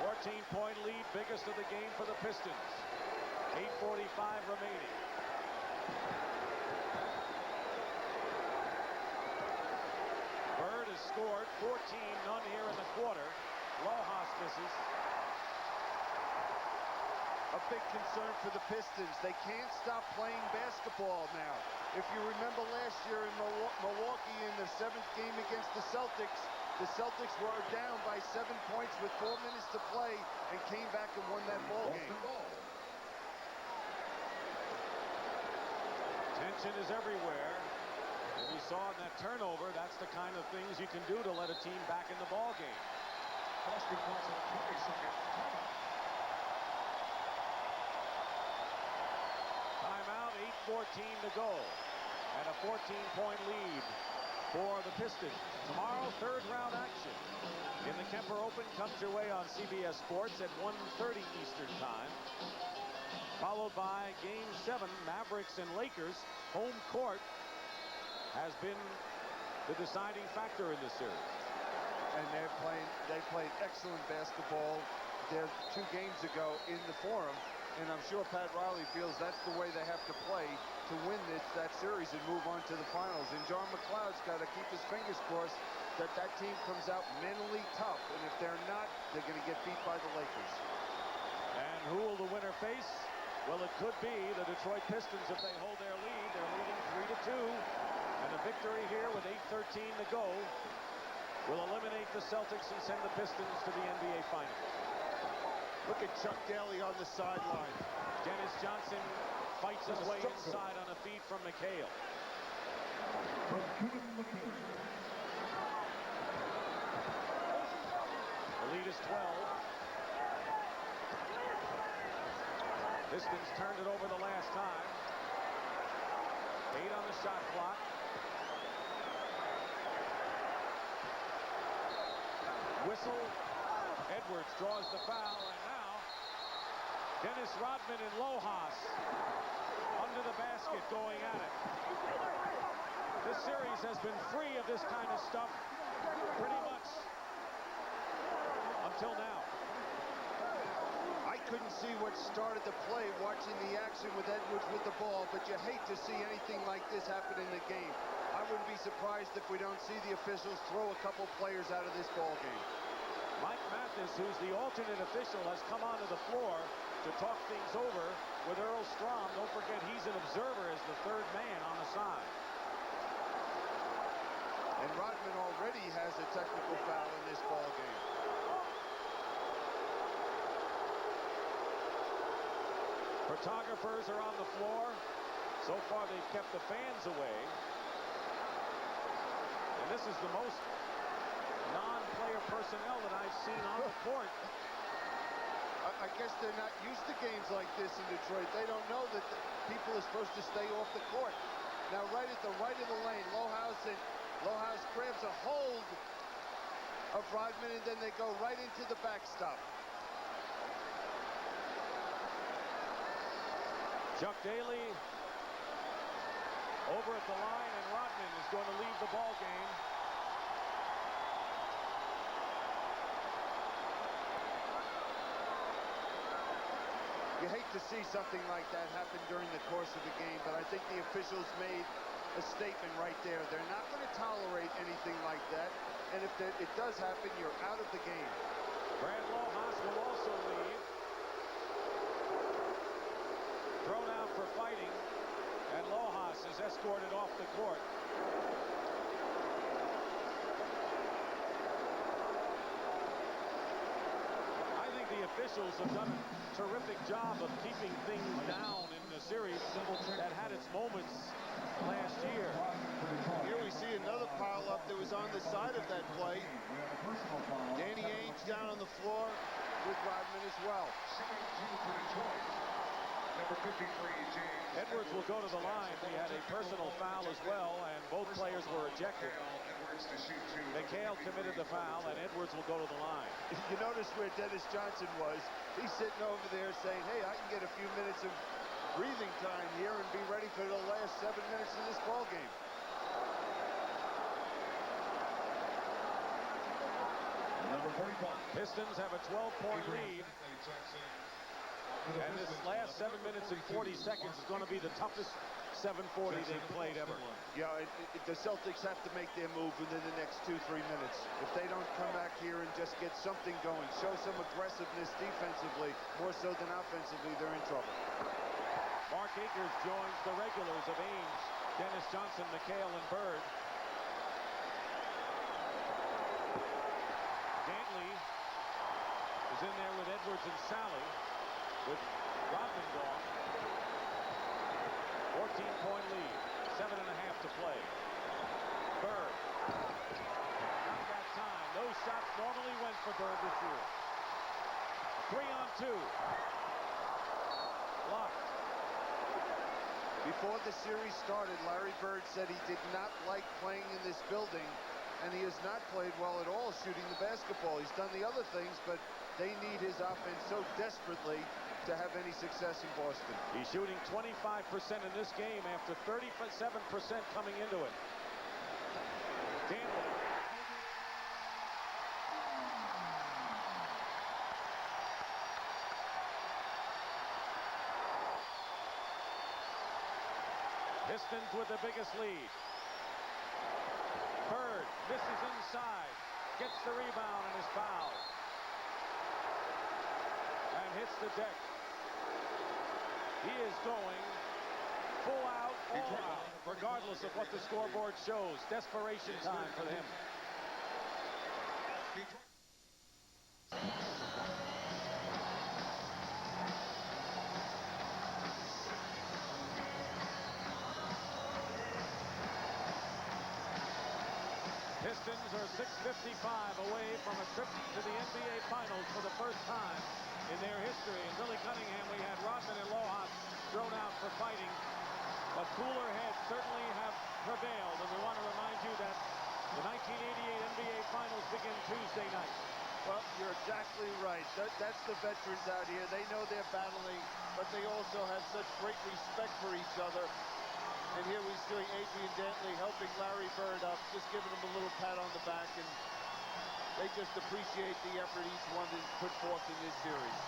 14-point lead, biggest of the game for the Pistons. 8:45 remaining. Bird has scored 14, none here in the quarter. Lojas misses. A big concern for the Pistons. They can't stop playing basketball now. If you remember last year in Milwaukee in the 7th game against the Celtics were down by 7 points with 4 minutes to play and came back and won that ball game. Tension is everywhere. And you saw in that turnover, that's the kind of things you can do to let a team back in the ball game. Timeout, 8:14 to go. And a 14-point lead for the Pistons. Tomorrow, third round action in the Kemper Open comes your way on CBS Sports at 1:30 Eastern Time. Followed by Game 7, Mavericks and Lakers. Home court has been the deciding factor in this series. And they played excellent basketball there 2 games ago in the Forum, and I'm sure Pat Riley feels that's the way they have to play to win that series and move on to the finals. And John McLeod's got to keep his fingers crossed that team comes out mentally tough, and if they're not, they're going to get beat by the Lakers. And who will the winner face? Well, it could be the Detroit Pistons if they hold their lead. They're leading 3-2. And a victory here with 8:13 to go will eliminate the Celtics and send the Pistons to the NBA Finals. Look at Chuck Daly on the sideline. Dennis Johnson fights his way inside on a feed from McHale. The lead is 12. Pistons turned it over the last time. 8 on the shot clock. Whistle. Edwards draws the foul, and now Dennis Rodman and Lojas under the basket going at it. This series has been free of this kind of stuff pretty much until now. I couldn't see what started the play watching the action with Edwards with the ball, but you hate to see anything like this happen in the game. I wouldn't be surprised if we don't see the officials throw a couple players out of this ball game. Mike Mathis, who's the alternate official, has come onto the floor to talk things over with Earl Strom. Don't forget, he's an observer as the third man on the side. And Rodman already has a technical foul in this ball game. Photographers are on the floor. So far, they've kept the fans away. this is the most non-player personnel that I've seen on the court. I guess they're not used to games like this in Detroit. They don't know that people are supposed to stay off the court. Now, right at the right of the lane, Lohaus grabs a hold of Rodman, and then they go right into the backstop. Chuck Daly over at the line, and Rodman is going to leave the ball game. You hate to see something like that happen during the course of the game, but I think the officials made a statement right there. They're not going to tolerate anything like that, and if it does happen, you're out of the game. Brad Lohaus will also leave. Thrown out for fighting, and Lohaus is escorted off the court. I think the officials have done a terrific job of keeping things down in the series that had its moments last year. Here we see another pile-up that was on the side of that play. Danny Ainge down on the floor with Rodman as well. Edwards will go to the line. He had a personal foul as well, and both players were ejected. McHale committed the foul, and Edwards will go to the line. You notice where Dennis Johnson was. He's sitting over there saying, hey, I can get a few minutes of breathing time here and be ready for the last 7 minutes of this ball game. Pistons have a 12-point lead. And this last 7 minutes and 40 seconds is going to be the toughest 740 they've played ever. Yeah, the Celtics have to make their move within the next 2-3 minutes. If they don't come back here and just get something going, show some aggressiveness defensively, more so than offensively, they're in trouble. Mark Akers joins the regulars of Ainge, Dennis Johnson, McHale, and Bird. Dantley is in there with Edwards and Sally, with Rodman gone. 14-point lead, 7.5 to play. Bird. Not that time. Those shots normally went for Bird this year. 3-on-2. Blocked. Before the series started, Larry Bird said he did not like playing in this building, and he has not played well at all shooting the basketball. He's done the other things, but they need his offense so desperately to have any success in Boston. He's shooting 25% in this game after 37% coming into it. Dantley. Pistons with the biggest lead. Bird misses inside, gets the rebound and is fouled. And hits the deck. He is going full out, all out, regardless of what the scoreboard shows. Desperation time for him. Pistons are 6:55 away from a trip to the NBA Finals for the first time in their history. In Billy Cunningham, we had Rodman and Lohaus thrown out for fighting, but cooler heads certainly have prevailed, and we want to remind you that the 1988 NBA Finals begin Tuesday night. Well, you're exactly right. That's the veterans out here. They know they're battling, but they also have such great respect for each other. And here we see Adrian Dantley helping Larry Bird up, just giving him a little pat on the back, and they just appreciate the effort each one has put forth in this series.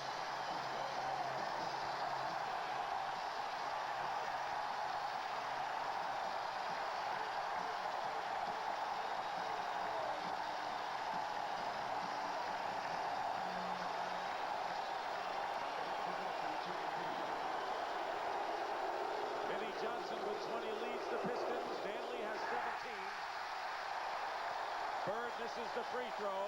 Johnson with 20 leads the Pistons. Dantley has 17. Bird misses the free throw.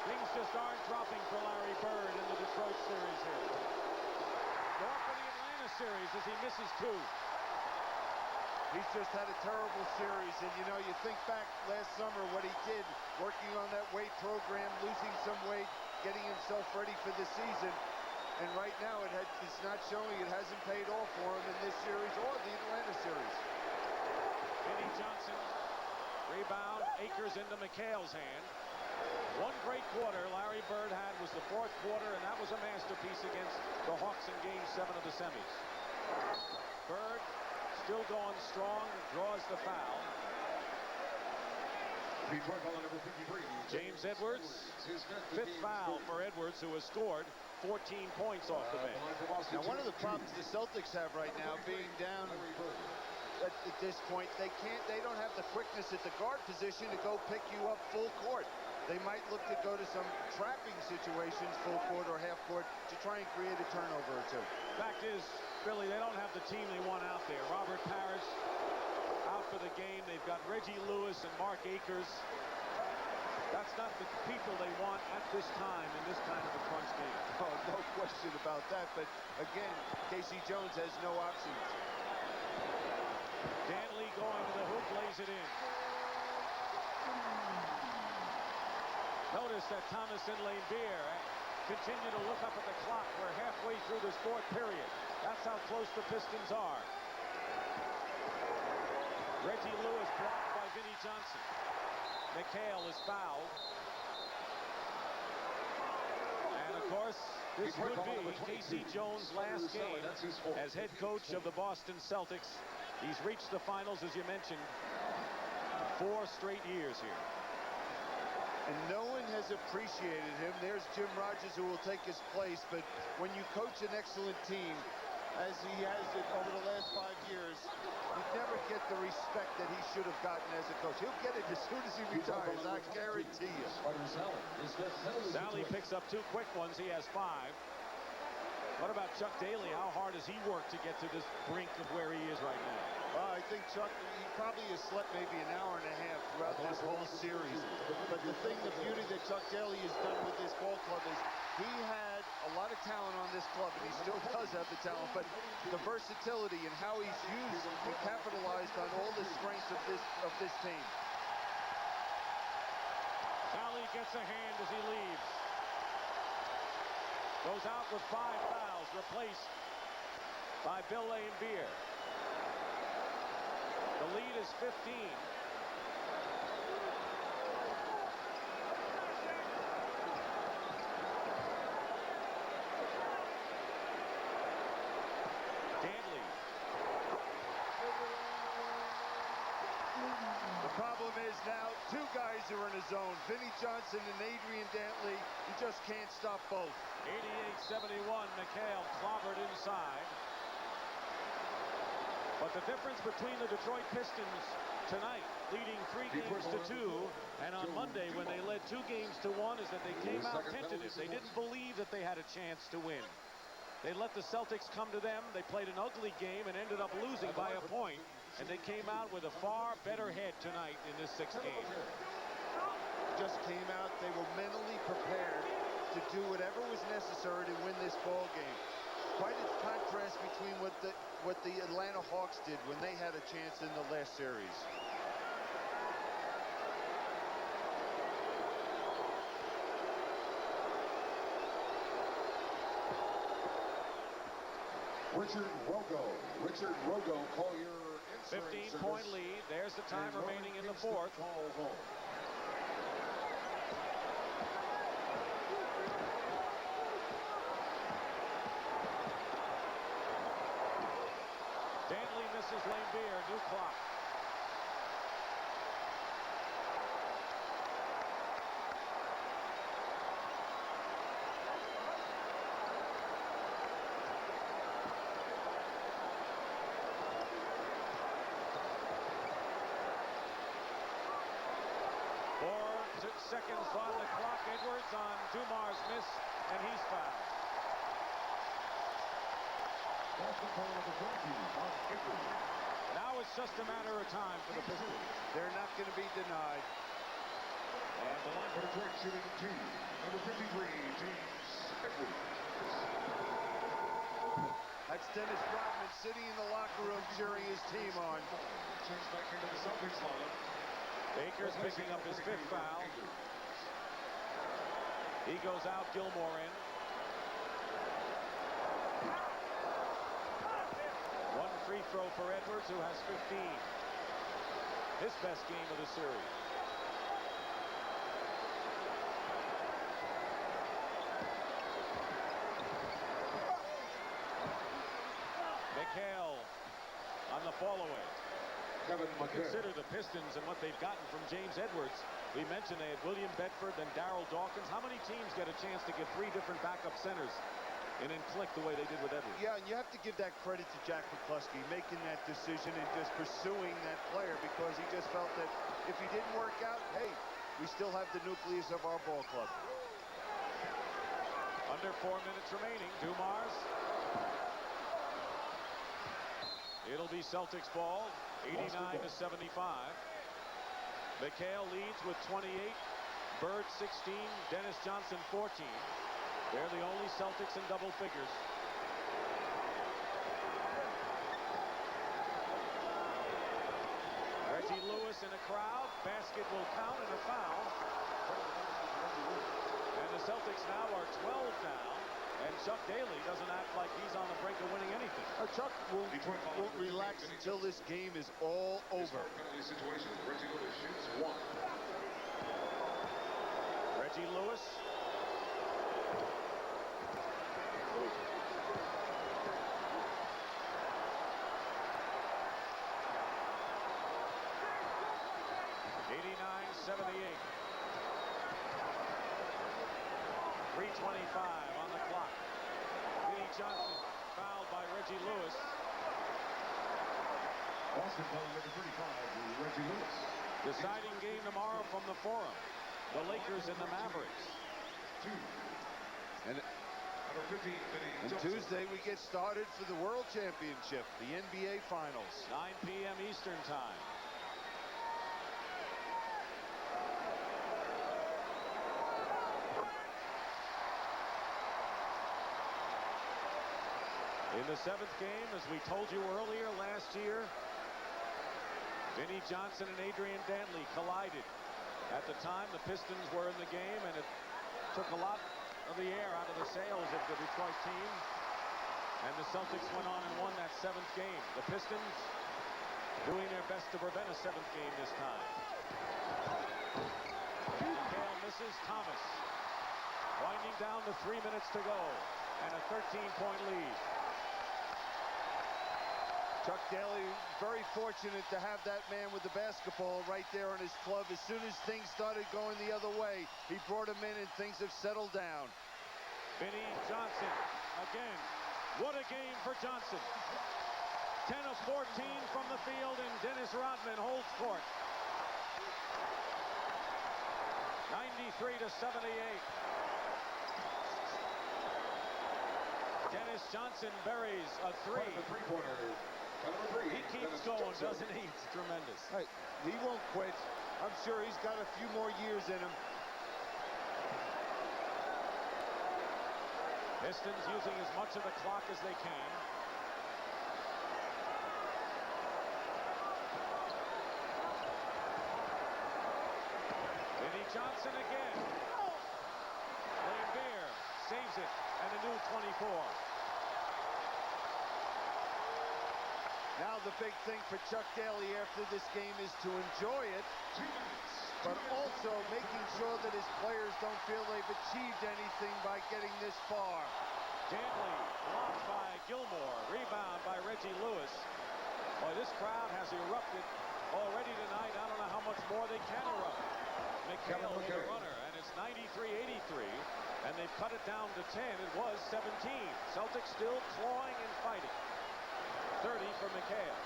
Things just aren't dropping for Larry Bird in the Detroit series here. Nor for the Atlanta series as he misses two. He's just had a terrible series, and you know, you think back last summer what he did, working on that weight program, losing some weight, getting himself ready for the season, and right now it's not showing. It hasn't paid off for him in this series or the Atlanta series. Vinnie Johnson, rebound, Akers into McHale's hand. One great quarter Larry Bird had was the fourth quarter, and that was a masterpiece against the Hawks in Game 7 of the semis. Bird still going strong, draws the foul. Detroit ball number 53. James Edwards, fifth foul for Edwards, who has scored 14 points off the bench. Now, one of the problems the Celtics have right now, being down at this point, they don't have the quickness at the guard position to go pick you up full court. They might look to go to some trapping situations, full court or half court, to try and create a turnover or two. Fact is, Billy, they don't have the team they want out there. Robert Parrish out for the game. They've got Reggie Lewis and Mark Akers. That's not the people they want at this time in this kind of a crunch game. Oh, no question about that. But again, Casey Jones has no options. Dantley going to the hoop, lays it in. Notice that Thomas and Laimbeer continue to look up at the clock. We're halfway through this fourth period. That's how close the Pistons are. Reggie Lewis blocked by Vinnie Johnson. McHale is fouled. And of course, this could be Casey Jones' last game as head coach of the Boston Celtics. He's reached the finals, as you mentioned, 4 straight years here. And no one has appreciated him. There's Jim Rogers, who will take his place. But when you coach an excellent team, as he has it over the last 5 years, you never get the respect that he should have gotten as a coach. He'll get it as soon as he retires, I guarantee you. Sally picks up 2 quick ones. He has 5. What about Chuck Daly? How hard has he worked to get to this brink of where he is right now? I think Chuck, he probably has slept maybe an hour and a half throughout this whole series. But the beauty that Chuck Daly has done with this ball club is he had a lot of talent on this club, and he still does have the talent, but the versatility and how he's used and capitalized on all the strengths of this team. Sally gets a hand as he leaves. Goes out with 5 fouls, replaced by Bill Laimbeer. The lead is 15. Dantley. The problem is now 2 guys are in a zone. Vinnie Johnson and Adrian Dantley. You just can't stop both. 88-71, McHale clobbered inside. But the difference between the Detroit Pistons tonight, leading 3 games to 2, and on Monday when they led 2 games to 1, is that they came out tentative. They didn't believe that they had a chance to win. They let the Celtics come to them. They played an ugly game and ended up losing by a point. And they came out with a far better head tonight in this 6th game. Just came out. They were mentally prepared to do whatever was necessary to win this ball game. Quite a contrast between what the Atlanta Hawks did when they had a chance in the last series. Richard Rogo, call your 15-point lead. There's the time remaining in the 4th. Dantley misses Laimbeer. New clock. Seconds on the clock. Edwards on Dumar's miss, and he's fouled. Now it's just a matter of time for the Pistons. They're not going to be denied. And the line for Detroit shooting team, number 53, James Edwards. That's Dennis Rodman sitting in the locker room cheering his team on. Change back into the Celtics lineup. Akers picking up his 5th foul. He goes out, Gilmore in. One free throw for Edwards, who has 15. His best game of the series. McHale on the fall away. Consider the Pistons and what they've gotten from James Edwards. We mentioned they had William Bedford and Darryl Dawkins. How many teams get a chance to get 3 different backup centers and then click the way they did with Edwards? Yeah, and you have to give that credit to Jack McCluskey, making that decision and just pursuing that player, because he just felt that if he didn't work out, hey, we still have the nucleus of our ball club. Under 4 minutes remaining. Dumars. It'll be Celtics ball, 89-75. McHale leads with 28. Bird 16. Dennis Johnson 14. They're the only Celtics in double figures. Reggie Lewis in the crowd. Basket will count and a foul. And the Celtics now are 12 down. And Chuck Daly doesn't act like he's on the brink of winning anything. Chuck won't relax until this game is all over. Reggie Lewis shoots 1. Reggie Lewis. .78. 3:25 on the clock. Vinnie Johnson fouled by Reggie Lewis. Boston calling number 35, Reggie Lewis. Deciding game tomorrow from the Forum. The Lakers and the Mavericks. 2. And Number 15, Vinnie And Johnson. Tuesday we get started for the World Championship, the NBA Finals. 9 p.m. Eastern Time. In the 7th game, as we told you earlier last year, Vinnie Johnson and Adrian Dantley collided. At the time, the Pistons were in the game, and it took a lot of the air out of the sails of the Detroit team. And the Celtics went on and won that 7th game. The Pistons doing their best to prevent a 7th game this time. McHale misses. Thomas winding down to 3 minutes to go, and a 13-point lead. Chuck Daly very fortunate to have that man with the basketball right there on his club. As soon as things started going the other way, he brought him in and things have settled down. Vinnie Johnson again. What a game for Johnson. 10 of 14 from the field, and Dennis Rodman holds court. 93-78. Dennis Johnson buries a 3. He keeps going, doesn't he? It's tremendous. Right. He won't quit. I'm sure he's got a few more years in him. Pistons using as much of the clock as they can. Vinnie Johnson again. Lambeer saves it, and a new 24. Now the big thing for Chuck Daly after this game is to enjoy it, but also making sure that his players don't feel they've achieved anything by getting this far. Dantley blocked by Gilmore. Rebound by Reggie Lewis. Boy, this crowd has erupted already tonight. I don't know how much more they can erupt. McHale with the runner, and it's 93-83, and they've cut it down to 10. It was 17. Celtics still clawing and fighting. 30 for McHale.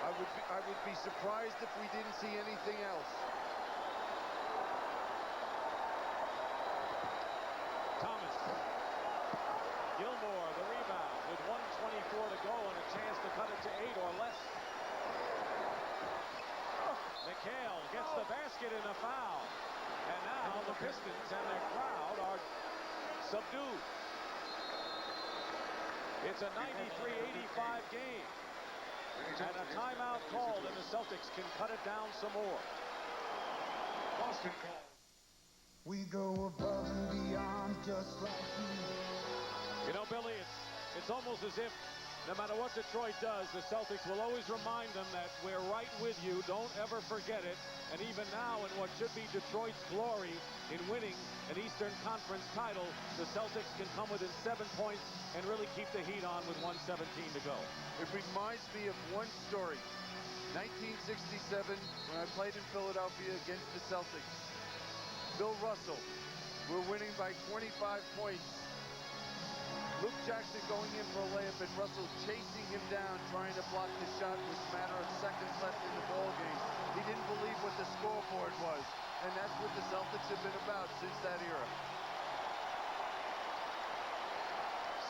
I would be surprised if we didn't see anything else. Thomas. Gilmore the rebound with 1:24 to go and a chance to cut it to 8 or less. McHale gets the basket and a foul. And now the Pistons and their crowd are subdued. It's a 93-85 game. And a timeout called, and the Celtics can cut it down some more. Boston call. We go above and beyond just like you. You know, Billy, it's almost as if no matter what Detroit does, the Celtics will always remind them that we're right with you. Don't ever forget it. And even now, in what should be Detroit's glory in winning an Eastern Conference title, the Celtics can come within 7 points and really keep the heat on with 1:17 to go. It reminds me of one story. 1967, when I played in Philadelphia against the Celtics. Bill Russell, we're winning by 25 points. Luke Jackson going in for a layup, and Russell chasing him down, trying to block the shot with a matter of seconds left in the ball game. He didn't believe what the scoreboard was, and that's what the Celtics have been about since that era.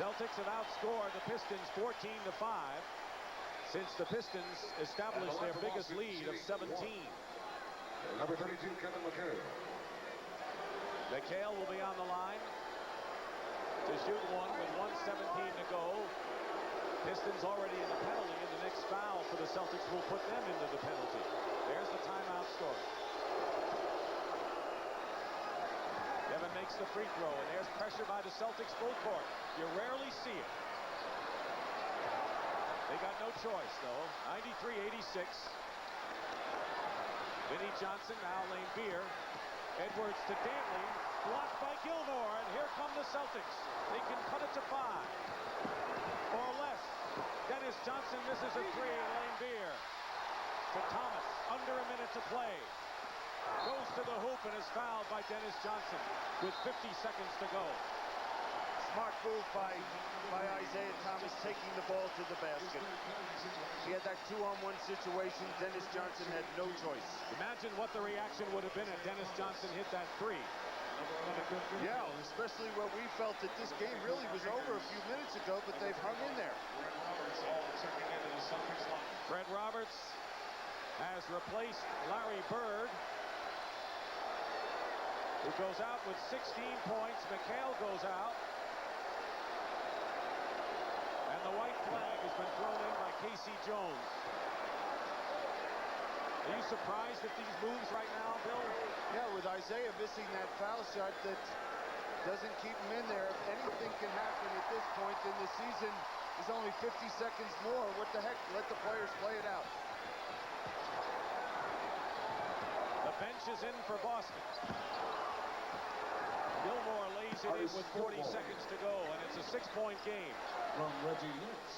Celtics have outscored the Pistons 14-5 since the Pistons established their biggest lead of 17. Number 32, Kevin McHale. McHale will be on the line to shoot one with 1:17 to go. Pistons already in the penalty, and the next foul for the Celtics will put them into the penalty. There's the timeout story. Kevin makes the free throw, and there's pressure by the Celtics full court. You rarely see it. They got no choice, though. 93-86. Vinnie Johnson, now Lane Beer. Edwards to Dantley, blocked by Gilmore, and here come the Celtics. They can cut it to 5 or less. Dennis Johnson misses a 3. Lane Beer to Thomas, under a minute to play. Goes to the hoop and is fouled by Dennis Johnson with 50 seconds to go. Smart move by Isiah Thomas, taking the ball to the basket. He had that 2-on-1 situation. Dennis Johnson had no choice. Imagine what the reaction would have been if Dennis Johnson hit that 3. Yeah, especially when we felt that this game really was over a few minutes ago, but they've hung in there. Fred Roberts has replaced Larry Bird, who goes out with 16 points. McHale goes out. And the white flag has been thrown in by Casey Jones. Are you surprised at these moves right now, Bill? Yeah, with Isiah missing that foul shot that doesn't keep him in there. If anything can happen at this point in the season, there's only 50 seconds more. What the heck? Let the players play it out. The bench is in for Boston. Gilmore lays it in with 40 seconds to go, and it's a 6-point game. From Reggie Lewis.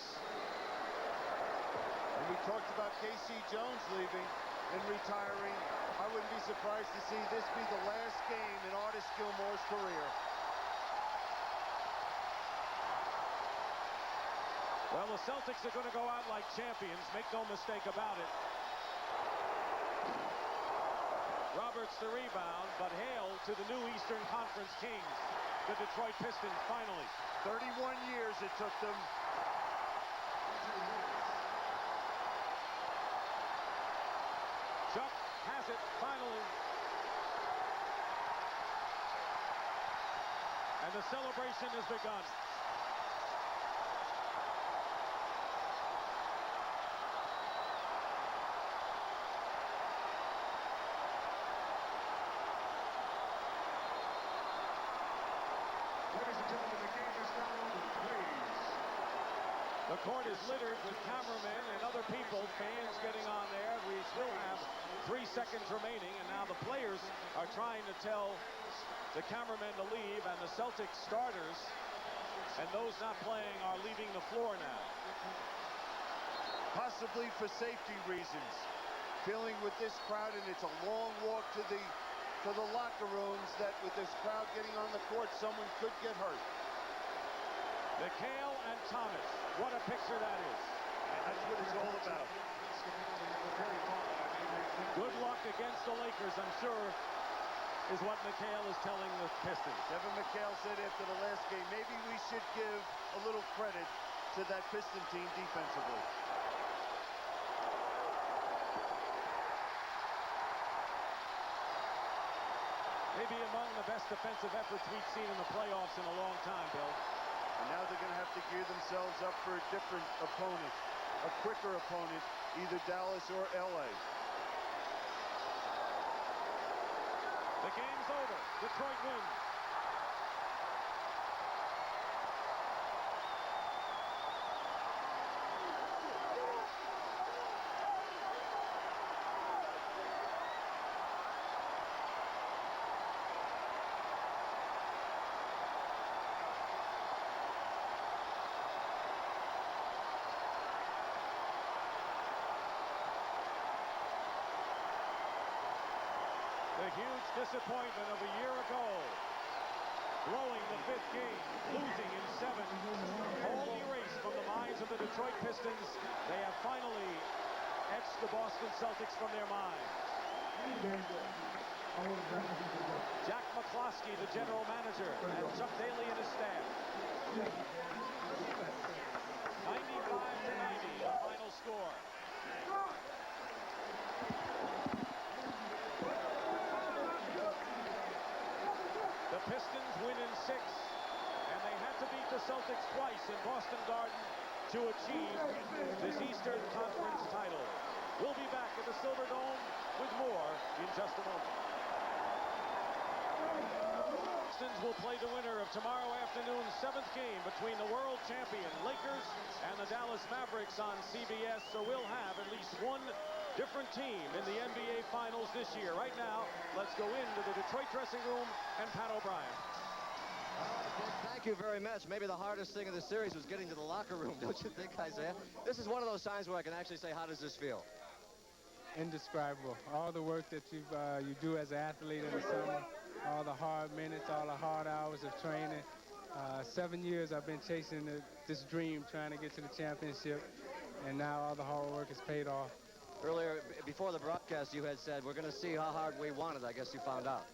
And we talked about Casey Jones leaving and retiring. I wouldn't be surprised to see this be the last game in Artis Gilmore's career. Well, the Celtics are going to go out like champions. Make no mistake about it. Roberts the rebound, but hail to the new Eastern Conference Kings, the Detroit Pistons, finally. 31 years it took them. Chuck has it finally. And the celebration has begun. The court is littered with cameramen and other people, fans getting on there. We still have 3 seconds remaining, and now the players are trying to tell the cameramen to leave, and the Celtics starters and those not playing are leaving the floor now. Possibly for safety reasons. Feeling with this crowd, and it's a long walk to the locker rooms, that with this crowd getting on the court, someone could get hurt. McHale and Thomas. What a picture that is. That's what it's all about. Good luck against the Lakers, I'm sure, is what McHale is telling the Pistons. Kevin McHale said after the last game, maybe we should give a little credit to that Piston team defensively. Maybe among the best defensive efforts we've seen in the playoffs in a long time, Bill. Now they're going to have to gear themselves up for a different opponent, a quicker opponent, either Dallas or LA. The game's over. Detroit wins. The huge disappointment of a year ago. Blowing the 5th game, losing in 7. All erased from the minds of the Detroit Pistons. They have finally etched the Boston Celtics from their minds. Jack McCloskey, the general manager, and Chuck Daly and his staff. 95-90, the final score. The Pistons win in 6, and they had to beat the Celtics twice in Boston Garden to achieve this Eastern Conference title. We'll be back at the Silverdome with more in just a moment. Pistons will play the winner of tomorrow afternoon's 7th game between the world champion Lakers and the Dallas Mavericks on CBS, so we'll have at least one different team in the NBA Finals this year. Right now, let's go into the Detroit dressing room and Pat O'Brien. Thank you very much. Maybe the hardest thing of the series was getting to the locker room, don't you think, Isiah? This is one of those times where I can actually say, how does this feel? Indescribable. All the work that you do as an athlete in the summer, all the hard minutes, all the hard hours of training. 7 years I've been chasing this dream, trying to get to the championship, and now all the hard work is paid off. Earlier, before the broadcast, you had said, we're going to see how hard we want it. I guess you found out.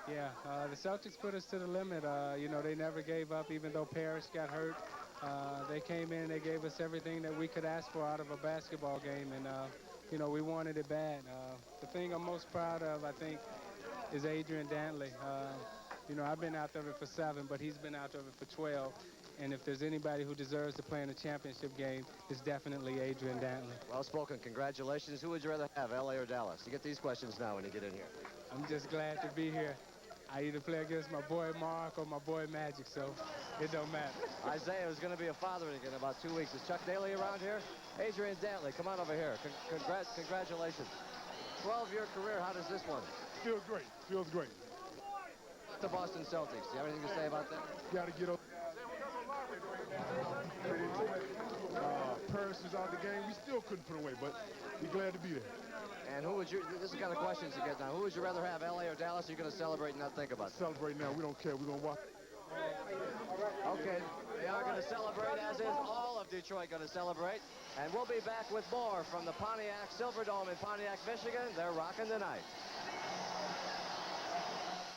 Yeah, the Celtics put us to the limit. You know, they never gave up, even though Parrish got hurt. They came in, they gave us everything that we could ask for out of a basketball game, and, you know, we wanted it bad. The thing I'm most proud of, I think, is Adrian Dantley. You know, I've been out there for 7, but he's been out there for 12. And if there's anybody who deserves to play in a championship game, it's definitely Adrian Dantley. Well spoken. Congratulations. Who would you rather have, LA or Dallas? You get these questions now when you get in here. I'm just glad to be here. I either play against my boy Mark or my boy Magic, so it don't matter. Isiah is going to be a father again in about 2 weeks. Is Chuck Daly around here? Adrian Dantley, come on over here. Congratulations. 12-year career. How does this one? Feels great. Feels great. The Boston Celtics. Do you have anything to say about that? Got to get over. Parrish was out the game. We still couldn't put away, but we're glad to be there. And who would you, this is the kind of questions to get now. Who would you rather have, LA or Dallas? Or are you going to celebrate and not think about it? Celebrate now. We don't care. We're going to watch. Okay, they are going to celebrate, as is all of Detroit going to celebrate. And we'll be back with more from the Pontiac Silverdome in Pontiac, Michigan. They're rocking tonight.